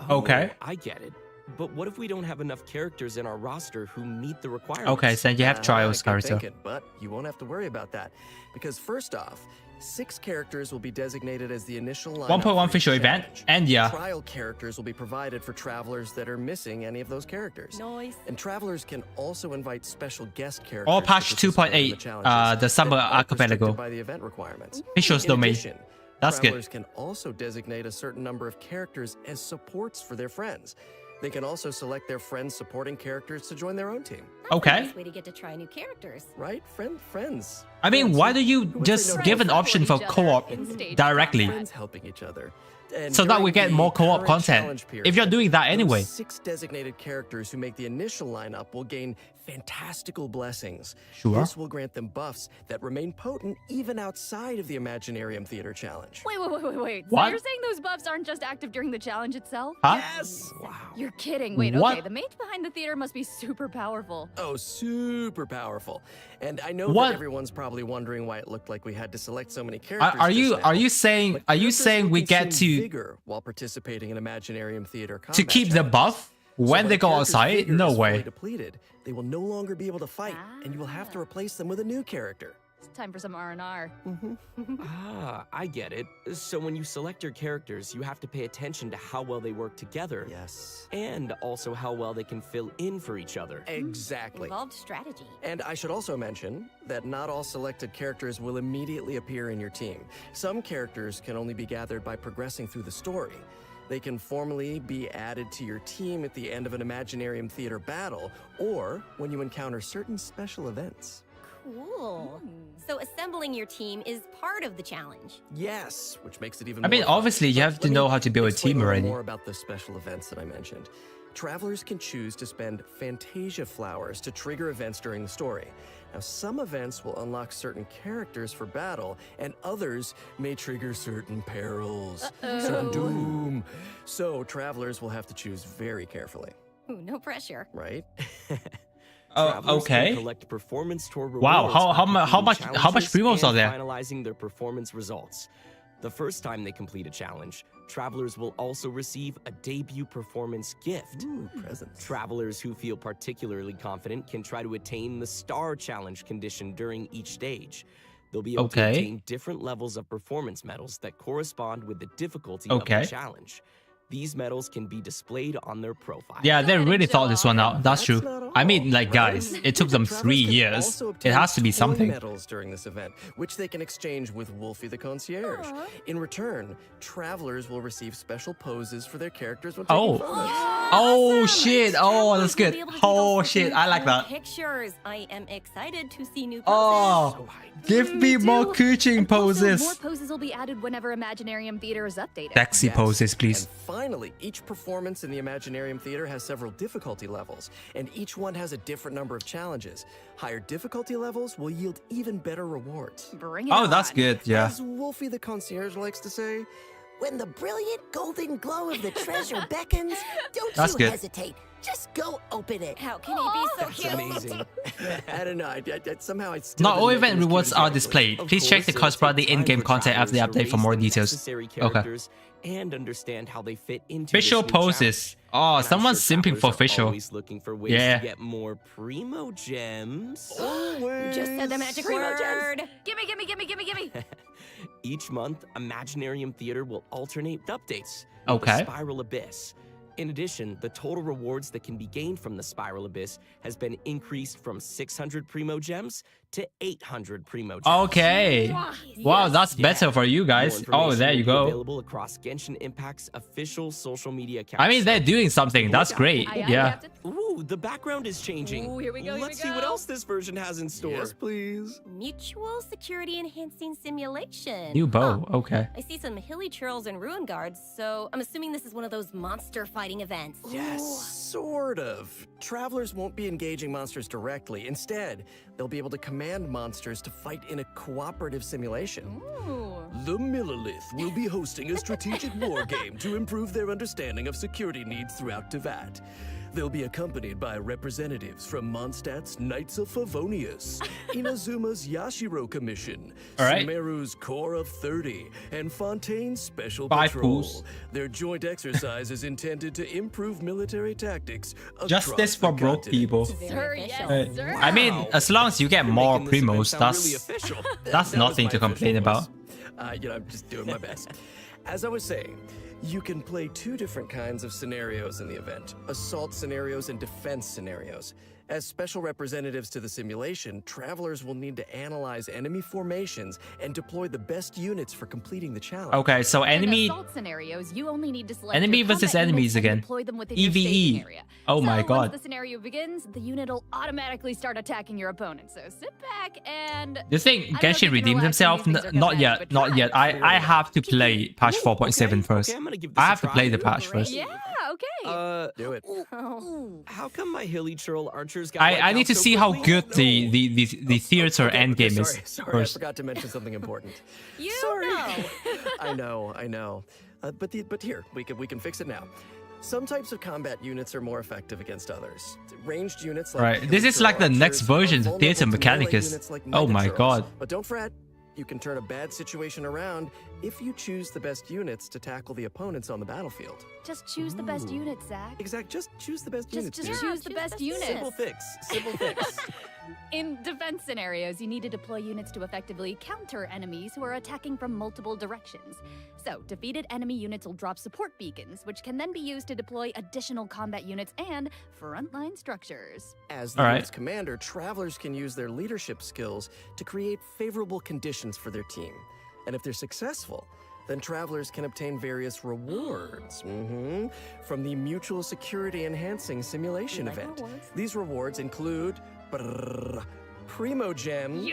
Okay. I get it. But what if we don't have enough characters in our roster who meet the requirements? Okay, so you have trials, Good Carissa. thinking, but you won't have to worry about that. Because first off, 6 characters will be designated as the initial lineup 1.1 for each official event, challenge. and yeah. Trial characters will be provided for travelers that are missing any of those characters. Nice. And travelers can also invite special guest characters. All to patch participate in 2.8, challenges the summer that aren't restricted archipelago. by the event requirements. Officials In domain. addition, That's good. travelers can also designate a certain number of characters as supports for their friends. They can also select their friends' supporting characters to join their own team. Okay. That's a nice way to get to try new characters. Right? Friends. I mean, why do you just give an option for co-op directly? Friends helping each other. And So that during we get the more co-op current content. challenge period, If you're doing that anyway. those 6 designated characters who make the initial lineup will gain fantastical blessings. Sure. This will grant them buffs that remain potent even outside of the Imaginarium Theater challenge. Wait. So What? you're saying those buffs aren't just active during the challenge itself? Huh? Yes! Wow. You're kidding. Wait, What? okay. The mage behind the theater must be super powerful. Oh, super powerful. And I know What? that everyone's probably wondering why it looked like we had to select so many characters. Are just you now. saying But are you characters saying will we get consume to vigor while participating in Imaginarium Theater to combat keep the challenges. buff So when they go characters' outside? vigor No is fully way. depleted, they will no longer be able to fight, and you will have to replace them with a new character. It's time for some R&R. I get it. So when you select your characters, you have to pay attention to how well they work together. Yes. And also how well they can fill in for each other. Exactly. Involved strategy. And I should also mention that not all selected characters will immediately appear in your team. Some characters can only be gathered by progressing through the story. They can formally be added to your team at the end of an Imaginarium Theater battle, or when you encounter certain special events. Cool. So assembling your team is part of the challenge. Yes, which makes it even I mean, more fun. obviously, you But have to let me know how to build a explain team little already. More about the special events that I mentioned. Travelers can choose to spend Fantasia flowers to trigger events during the story. Now, some events will unlock certain characters for battle, and others may trigger certain perils, certain doom. So, travelers will have to choose very carefully, Ooh, no pressure. right? Oh, Travelers okay. can collect performance toward Wow, rewards how by much completing how much challenges promos are and there? Finalizing their performance results. The first time they complete a challenge, travelers will also receive a debut performance gift. Ooh, presents. Travelers who feel particularly confident can try to attain the Star Challenge condition during each stage. They'll be able to Okay. obtain different levels of performance medals that correspond with the difficulty Okay. of the challenge. These medals can be displayed on their profile. Yeah, they Go ahead really and thought show this one off. out. That's true. not I mean, all, like, right? guys, it took them Travelers 3 can years. also It obtain has to be toy something. medals during this event, which they can exchange with Wolfie the concierge. In return, travelers will receive special poses for their characters when taking Oh. photos. Oh shit! Oh, Travelers that's will good. be able to take Oh those shit! I like cool that. Pictures. I am excited to see new poses. Oh, give me more too. kuching And also, poses. more poses will be added whenever Imaginarium Theater is updated. Sexy Yes. poses, please. And finally, each performance in the Imaginarium Theater has several difficulty levels, and each one has a different number of challenges. Higher difficulty levels will yield even better rewards. Bring it Oh, that's on. good. Yeah. As Wolfie the concierge likes to say, When the brilliant golden glow of the treasure beckons, don't That's you good. hesitate. Just Go open it. How can he be so That's cute? amazing. I don't know. Somehow I still. Not all didn't make event it as rewards cute as are Ashley. displayed. Of Please check the course, cosplay it'll take in-game time for content after the travelers to update for raise more the details. necessary Okay. characters and understand how they fit into Facial this new poses. challenge. Oh, And I'm someone's sure simping for travelers are facial. always looking for ways Yeah. to get more primo gems. Just said the magic word. Gimme, gimme, gimme, gimme, gimme. Each month, Imaginarium Theater will alternate with updates. with Okay. The Spiral Abyss. In addition, the total rewards that can be gained from the Spiral Abyss has been increased from 600 primo gems to 800 primo gems. Okay. Wow, that's better for you guys. Oh, there you go. Available across Genshin Impact's official social media accounts. I mean, they're doing something. That's great. Yeah. Ooh, the background is changing. Ooh, here we go, here Let's we see what go. else this version has in store. Yes, please. Mutual security enhancing simulation. New bow. Okay. I see some hilly churls and ruin guards, so I'm assuming this is one of those monster fighting events. Yes, sort of. Travelers won't be engaging monsters directly. Instead, they'll be able to command monsters to fight in a cooperative simulation. The Millilith will be hosting a strategic war game to improve their understanding of security needs throughout Tevat. They'll be accompanied by representatives from Mondstadt's Knights of Favonius, Inazuma's Yashiro Commission, All right. Sumeru's Corps of 30, and Fontaine's Special 5 Patrol. pools. Their joint exercise is intended to improve military tactics Justice across for the broke continent. people. Sir, yes, sir. I mean, as long as you get more primos, that's That was nothing my to complain official about. voice. I'm just doing my best. As I was saying, you can play 2 different kinds of scenarios in the event: assault scenarios and defense scenarios. As special representatives to the simulation, travelers will need to analyze enemy formations and deploy the best units for completing the challenge. Okay, so enemy In assault scenarios, you only need to select enemy your versus combat enemies units and again. deploy them within your EVE. staging area. Oh my So god. once the scenario begins, the unit will automatically start attacking your opponent. So sit back and. Do you think I don't know if Genshin you can redeemed relax when himself? these things are Not gonna yet, end, not but yet. try. I have to play patch 4.7 first. I'm gonna give this I a have to try. play the patch first. Yeah, okay. Do it. How come my hilly churl archers got I need to see how good the theater endgame is Sorry, I first. forgot to mention something important. You Sorry. know. I know. But here, we can fix it now. Some types of combat units are more effective against others. Ranged units like Right, this is like the next version of Theater Mechanicus. Oh my god. But don't fret, you can turn a bad situation around if you choose the best units to tackle the opponents on the battlefield. Just choose the best unit, Zach. Exact, just choose the best units. Just dear. choose the best unit. Simple fix. Simple fix. In defense scenarios, you need to deploy units to effectively counter enemies who are attacking from multiple directions. So, defeated enemy units will drop support beacons, which can then be used to deploy additional combat units and frontline structures. As the All right. unit's commander, travelers can use their leadership skills to create favorable conditions for their team. And if they're successful, then travelers can obtain various rewards from the Mutual Security Enhancing Simulation event. These rewards include Primo Gems,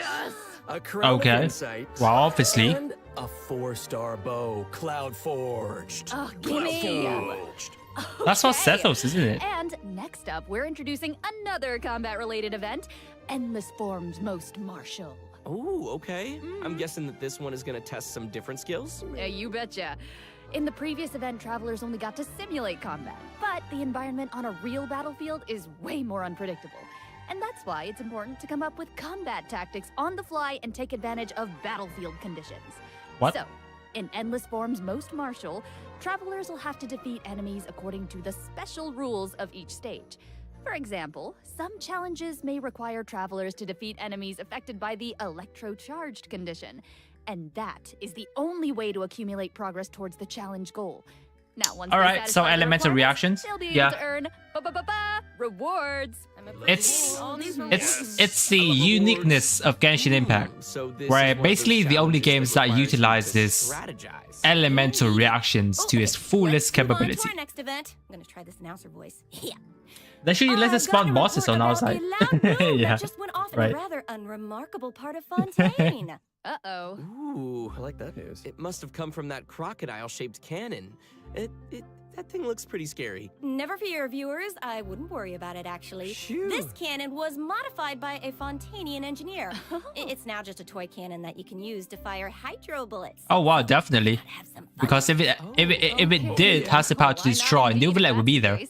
a Crown of Insight, Well, obviously. and a 4-star bow, Cloud Forged. Oh, Cloud gimme. Forged. That's what Okay. Sethos, isn't it? And next up, we're introducing another combat-related event, Endless Forms Most Martial. Oh, okay. I'm guessing that this one is gonna test some different skills. Yeah, you betcha. In the previous event, travelers only got to simulate combat, but the environment on a real battlefield is way more unpredictable. And that's why it's important to come up with combat tactics on the fly and take advantage of battlefield conditions. What? So, in Endless Forms Most Martial, travelers will have to defeat enemies according to the special rules of each stage. For example, some challenges may require travelers to defeat enemies affected by the electro-charged condition, and that is the only way to accumulate progress towards the challenge goal. Now, once All they right, so satisfy the elemental reactions. requirements, they'll be able Yeah. to earn rewards. It's the uniqueness of Genshin Impact, So this where is one of those basically the only challenges games that that requires you to utilizes strategize. elemental reactions to its fullest Move on to capability. our next event. I'm gonna try this announcer voice. Yeah. They should let us spawn bosses on our side. Yeah. Just went off in Right. a rather unremarkable part of Fontaine. Uh-oh. Ooh, I like that news. it must have come from that crocodile-shaped cannon. That thing looks pretty scary. Never fear, viewers. I wouldn't worry about it, actually. Phew. This cannon was modified by a Fontainian engineer. It's now just a toy cannon that you can use to fire hydro bullets. Oh wow, definitely. Because if it did has the power to destroy, New Village would be there.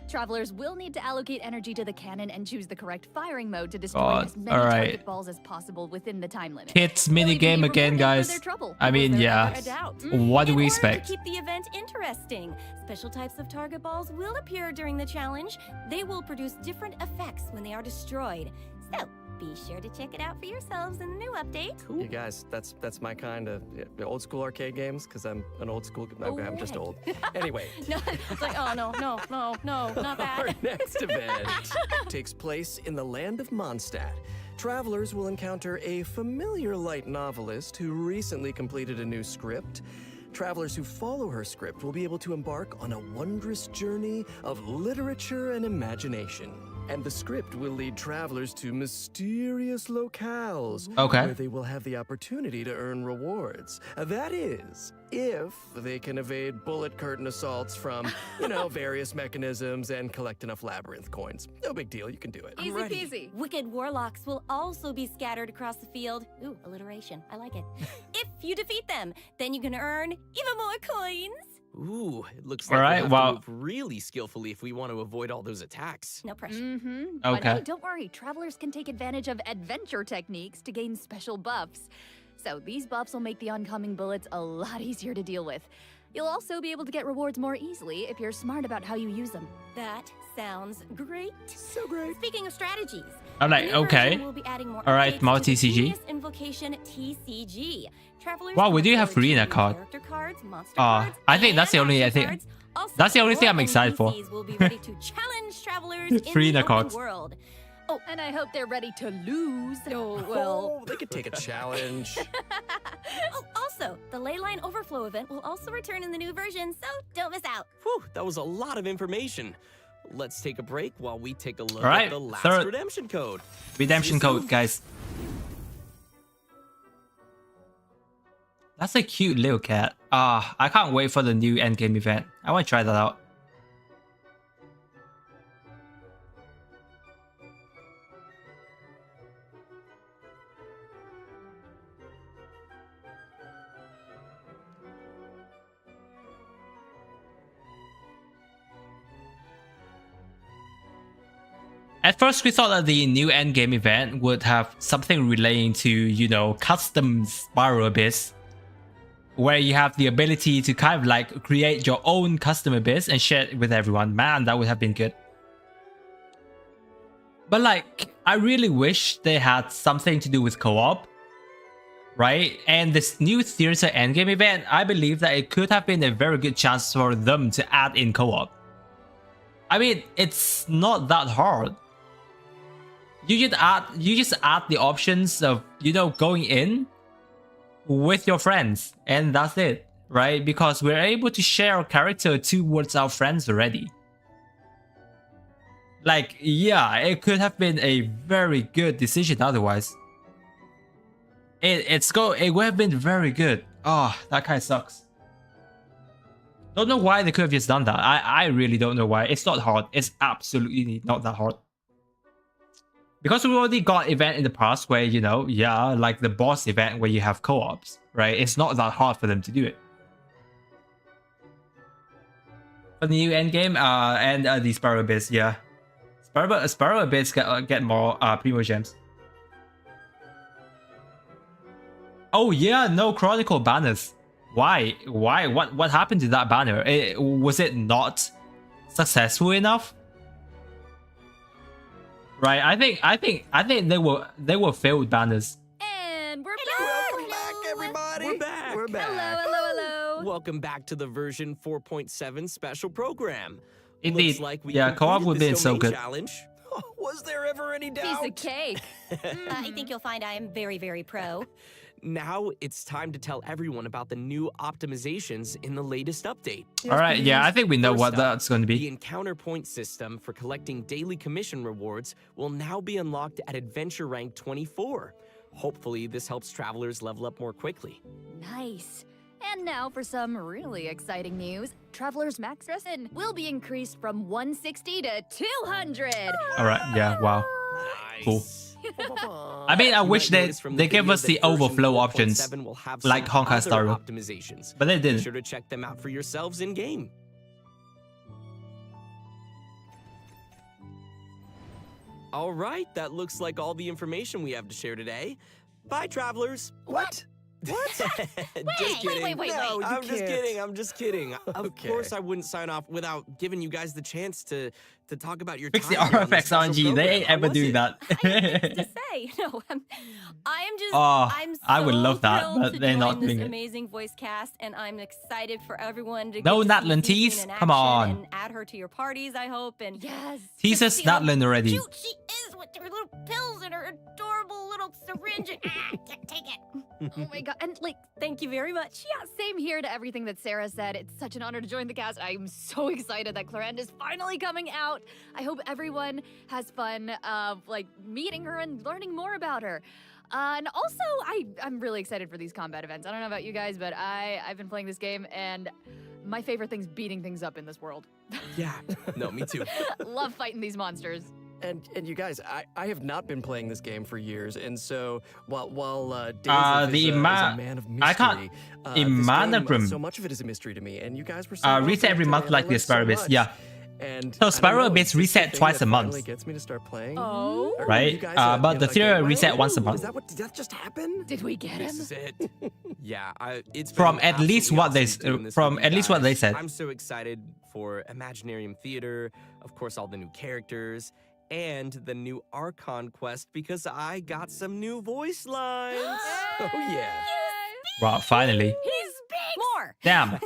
Travelers will need to allocate energy to the cannon and choose the correct firing mode to destroy God, as many alright. target balls as possible within the time limit. Kids They'll even minigame be again, rewarded for guys. their trouble. I mean, Was there yeah. ever a doubt? What do we In expect? order to keep the event interesting, special types of target balls will appear during the challenge. They will produce different effects when they are destroyed. So, be sure to check it out for yourselves in the new update. You guys, that's my kind of old school arcade games, because I'm an old school. Okay, I'm just old. Anyway. No, it's like, oh, no, not that. Our next event takes place in the land of Mondstadt. Travelers will encounter a familiar light novelist who recently completed a new script. Travelers who follow her script will be able to embark on a wondrous journey of literature and imagination. And the script will lead travelers to mysterious locales where they will have the opportunity to earn rewards. That is, if they can evade bullet curtain assaults from, various mechanisms and collect enough labyrinth coins. No big deal, you can do it. Easy peasy. Wicked warlocks will also be scattered across the field. Ooh, alliteration. I like it. If you defeat them, then you can earn even more coins. Ooh, it looks like Alright, we'll have well- to move really skillfully if we want to avoid all those attacks. No pressure. Mm-hmm. Okay. But hey, don't worry. Travelers can take advantage of adventure techniques to gain special buffs. So these buffs will make the oncoming bullets a lot easier to deal with. You'll also be able to get rewards more easily if you're smart about how you use them. That sounds great. So great. Speaking of strategies, I'm like, the new okay. version will be adding more Alright, updates more to the TCG. Genius Invocation TCG. Travelers Wow, can we do have afford to Clorinde use card. character cards, monster cards, I think that's the and only action cards. Also, that's the only thing I'm more excited for. NPCs will be ready to challenge travelers in Clorinde the open cards. world. Oh, and I hope they're ready to lose. Oh, well. Oh, they could take a challenge. Oh, also, the Leyline Overflow event will also return in the new version, so don't miss out. Whew, that was a lot of information. Let's take a break while we take a look Alright, at the last third- redemption code. Redemption See you code, soon. guys. That's a cute little cat. I can't wait for the new endgame event. I want to try that out. At first, we thought that the new endgame event would have something relating to, custom Spiral Abyss, where you have the ability to kind of like create your own custom Abyss and share it with everyone. Man, that would have been good. But like, I really wish they had something to do with co-op, right? And this new Theater endgame event, I believe that it could have been a very good chance for them to add in co-op. I mean, it's not that hard. You just add the options of, going in with your friends, and that's it, right? Because we're able to share our character towards our friends already. Like, yeah, it could have been a very good decision otherwise. It would have been very good. Oh, that kind of sucks. Don't know why they could have just done that. I really don't know why. It's not hard. It's absolutely not that hard. Because we already got event in the past where, like the boss event where you have co-ops, right? It's not that hard for them to do it. For the new endgame, and the Spiral Abyss, yeah. Spiral Abyss get more Primo Gems. Oh yeah, no Chronicle banners. Why? What happened to that banner? Was it not successful enough? Right, I think they were failed banners. And we're Welcome back, everybody. We're back. We're back. hello. Welcome back to the version 4.7 special program. Indeed. Looks like we Yeah, co-op completed would this be so domain good. challenge. Was there ever any doubt? Piece of cake. I think you'll find I am very, very pro. Now it's time to tell everyone about the new optimizations in the latest update. All right, yeah, I think we know First what up, that's going to The be. encounter point system for collecting daily commission rewards will now be unlocked at adventure rank 24. Hopefully, this helps travelers level up more quickly. Nice. And now for some really exciting news. Traveler's max dress-in will be increased from 160 to 200. All right, yeah, wow, Nice. cool. I mean, I You wish might they notice from the gave video us the that version overflow options, 4.7 will have like some Honkai other Star Rail, optimizations. but they Be didn't. sure to check them out for yourselves in game. All right, that looks like all the information we have to share today. Bye, travelers. What? What? Just kidding. wait. No, you I'm just can't. kidding. I'm just kidding. Of Okay. course, I wouldn't sign off without giving you guys the chance to talk about your Fix the time here on this RFX special RNG. They program. ain't How ever was do it? that. To say, no, I am just. Oh, I'm so I would love that, thrilled but to they're join not this doing it. amazing voice cast, and I'm excited for everyone to No get to Natlan see tease? Sigewinne in Come action on. and add her to your parties. I hope and Yes. Tease us see how Natlan already. cute she is with her little pills and her adorable little syringe. Take it. Oh my god. And like, Thank you very much. yeah, same here to everything that Sarah said. It's such an honor to join the cast. I'm so excited that Clorinde is finally coming out. I hope everyone has fun like meeting her and learning more about her. And also, I'm really excited for these combat events. I don't know about you guys, but I've been playing this game, and my favorite thing's beating things up in this world. Yeah. No, me too. Love fighting these monsters. And you guys, I have not been playing this game for years, and so while Dave the is a Ima- man of mystery, I can't- this game, Imaginarium. so much of it is a mystery to me, and you guys were so Reset every month like the Spiral Abyss. Yeah. And So Spiral Abyss reset twice a month. Finally gets me to start playing. Oh. Or Right? you guys, But you the know, theater like, reset wow, once a month. Did that just happen? Did we get him? This is it. Yeah, it's From been at least absolutely what they awesome doing this from with you at least what they guys. said. I'm so excited for Imaginarium Theater, of course, all the new characters, and the new Archon quest because I got some new voice lines. Oh yeah. Wow, finally. He's big. More. Damn.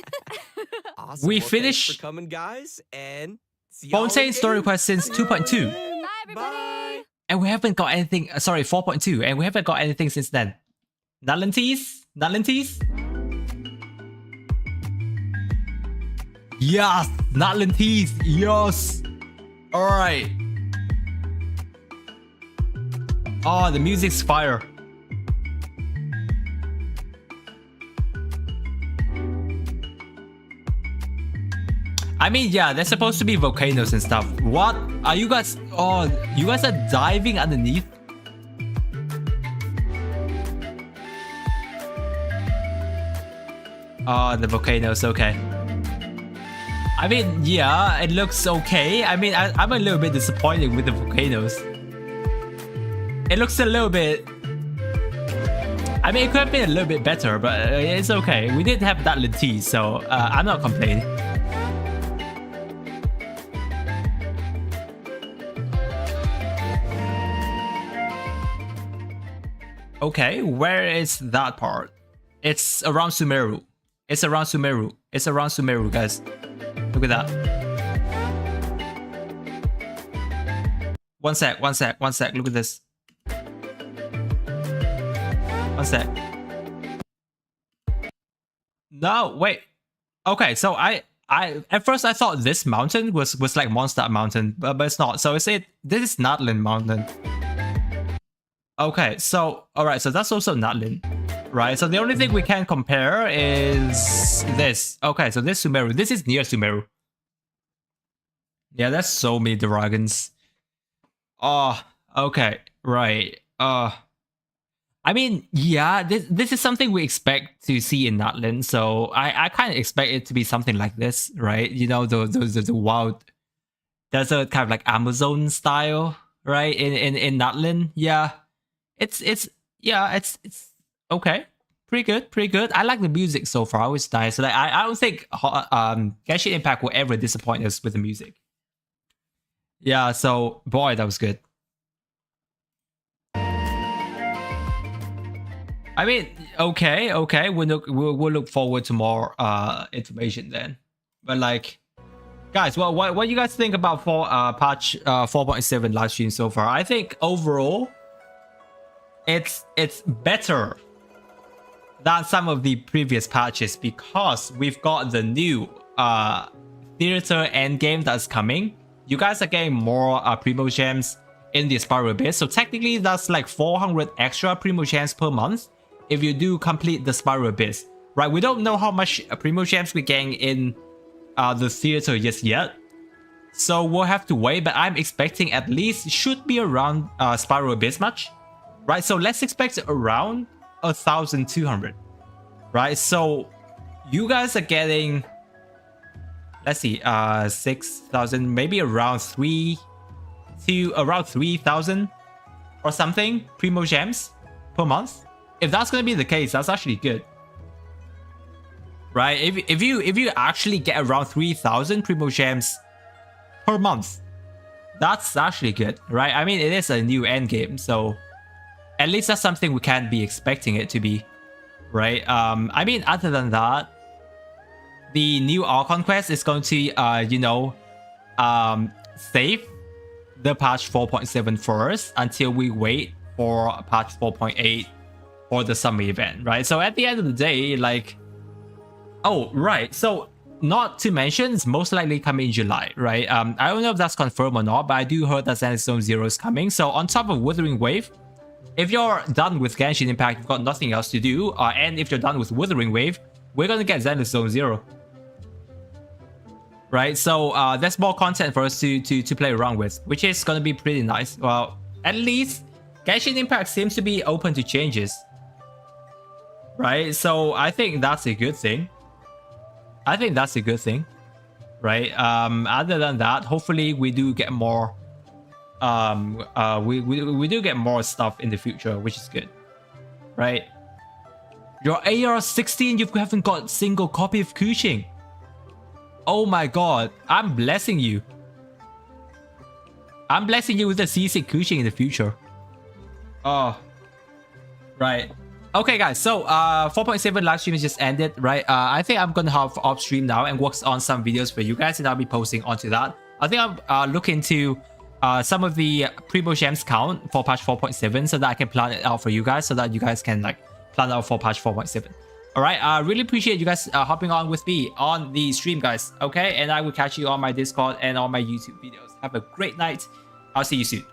Awesome. We Well, thanks finished for coming, guys, and see y'all Fontaine story again. quest since 2.2. Bye, everybody. Bye. And we haven't got anything, sorry, 4.2, and we haven't got anything since then. Natlan tease? Natlan tease? Yes! Natlan tease! Yes! Alright. Oh, the music's fire. I mean, yeah, there's supposed to be volcanoes and stuff. What? Are you guys... Oh, you guys are diving underneath? Oh, the volcanoes, okay. I mean, yeah, it looks okay. I mean, I'm a little bit disappointed with the volcanoes. It looks a little bit... I mean, it could have been a little bit better, but it's okay. We did have that tea, so I'm not complaining. Okay, where is that part? It's around Sumeru. It's around Sumeru. It's around Sumeru, guys. Look at that. One sec. Look at this. One sec. No, wait. Okay, so I at first I thought this mountain was like Mondstadt Mountain, but it's not. So this is Natlan Mountain. Okay, so alright, so that's also Natlan, right? So the only thing we can compare is this. Okay, so this Sumeru. This is near Sumeru. Yeah, there's so many dragons. Oh, okay, right. I mean, yeah, this is something we expect to see in Natlan, so I kind of expect it to be something like this, right? You know, the wild, there's a kind of like Amazon style, right? In Natlan, yeah, it's okay, pretty good. I like the music so far, it's nice. So like, I don't think Genshin Impact will ever disappoint us with the music. Yeah, so boy, that was good. I mean, okay. We'll look forward to more information then. But like, guys, what do you guys think about patch 4.7 live stream so far? I think overall, it's better than some of the previous patches because we've got the new theater endgame that's coming. You guys are getting more Primo Gems in the Spiral Abyss, so technically that's like 400 extra Primo Gems per month if you do complete the Spiral Abyss, right? We don't know how much Primo Gems we're getting in the theater just yet, so we'll have to wait, but I'm expecting at least should be around Spiral Abyss much, right? So let's expect around 1,200, right? So you guys are getting, let's see, 6,000, maybe around 3 to around 3,000 or something Primo Gems per month. If that's gonna be the case, that's actually good, right? If you actually get around 3,000 Primo Gems per month, that's actually good, right? I mean, it is a new end game, so at least that's something we can be expecting it to be, right? I mean, other than that, the new Archon quest is going to, you know, save the patch 4.7 first until we wait for patch 4.8 for the summer event, right? So at the end of the day, like, oh, right. So not to mention, it's most likely coming in July, right? I don't know if that's confirmed or not, but I do heard that Zenith Zone 0 is coming. So on top of Withering Wave, if you're done with Genshin Impact, you've got nothing else to do, and if you're done with Withering Wave, we're gonna get Zenith Zone 0. Right, so there's more content for us to play around with, which is gonna be pretty nice. Well, at least Genshin Impact seems to be open to changes, right? So I think that's a good thing. I think that's a good thing, right? Other than that, hopefully we do get more. We do get more stuff in the future, which is good, right? Your AR-16, you haven't got a single copy of Kuching. Oh my god, I'm blessing you. I'm blessing you with the C6 Kuching in the future. Oh, right. Okay, guys, so 4.7 live stream is just ended, right? I think I'm gonna have off stream now and work on some videos for you guys, and I'll be posting onto that. I think I'm looking into some of the Primo Gems count for patch 4.7 so that I can plan it out for you guys, so that you guys can like plan out for patch 4.7. All right, I really appreciate you guys hopping on with me on the stream, guys. Okay, and I will catch you on my Discord and on my YouTube videos. Have a great night. I'll see you soon.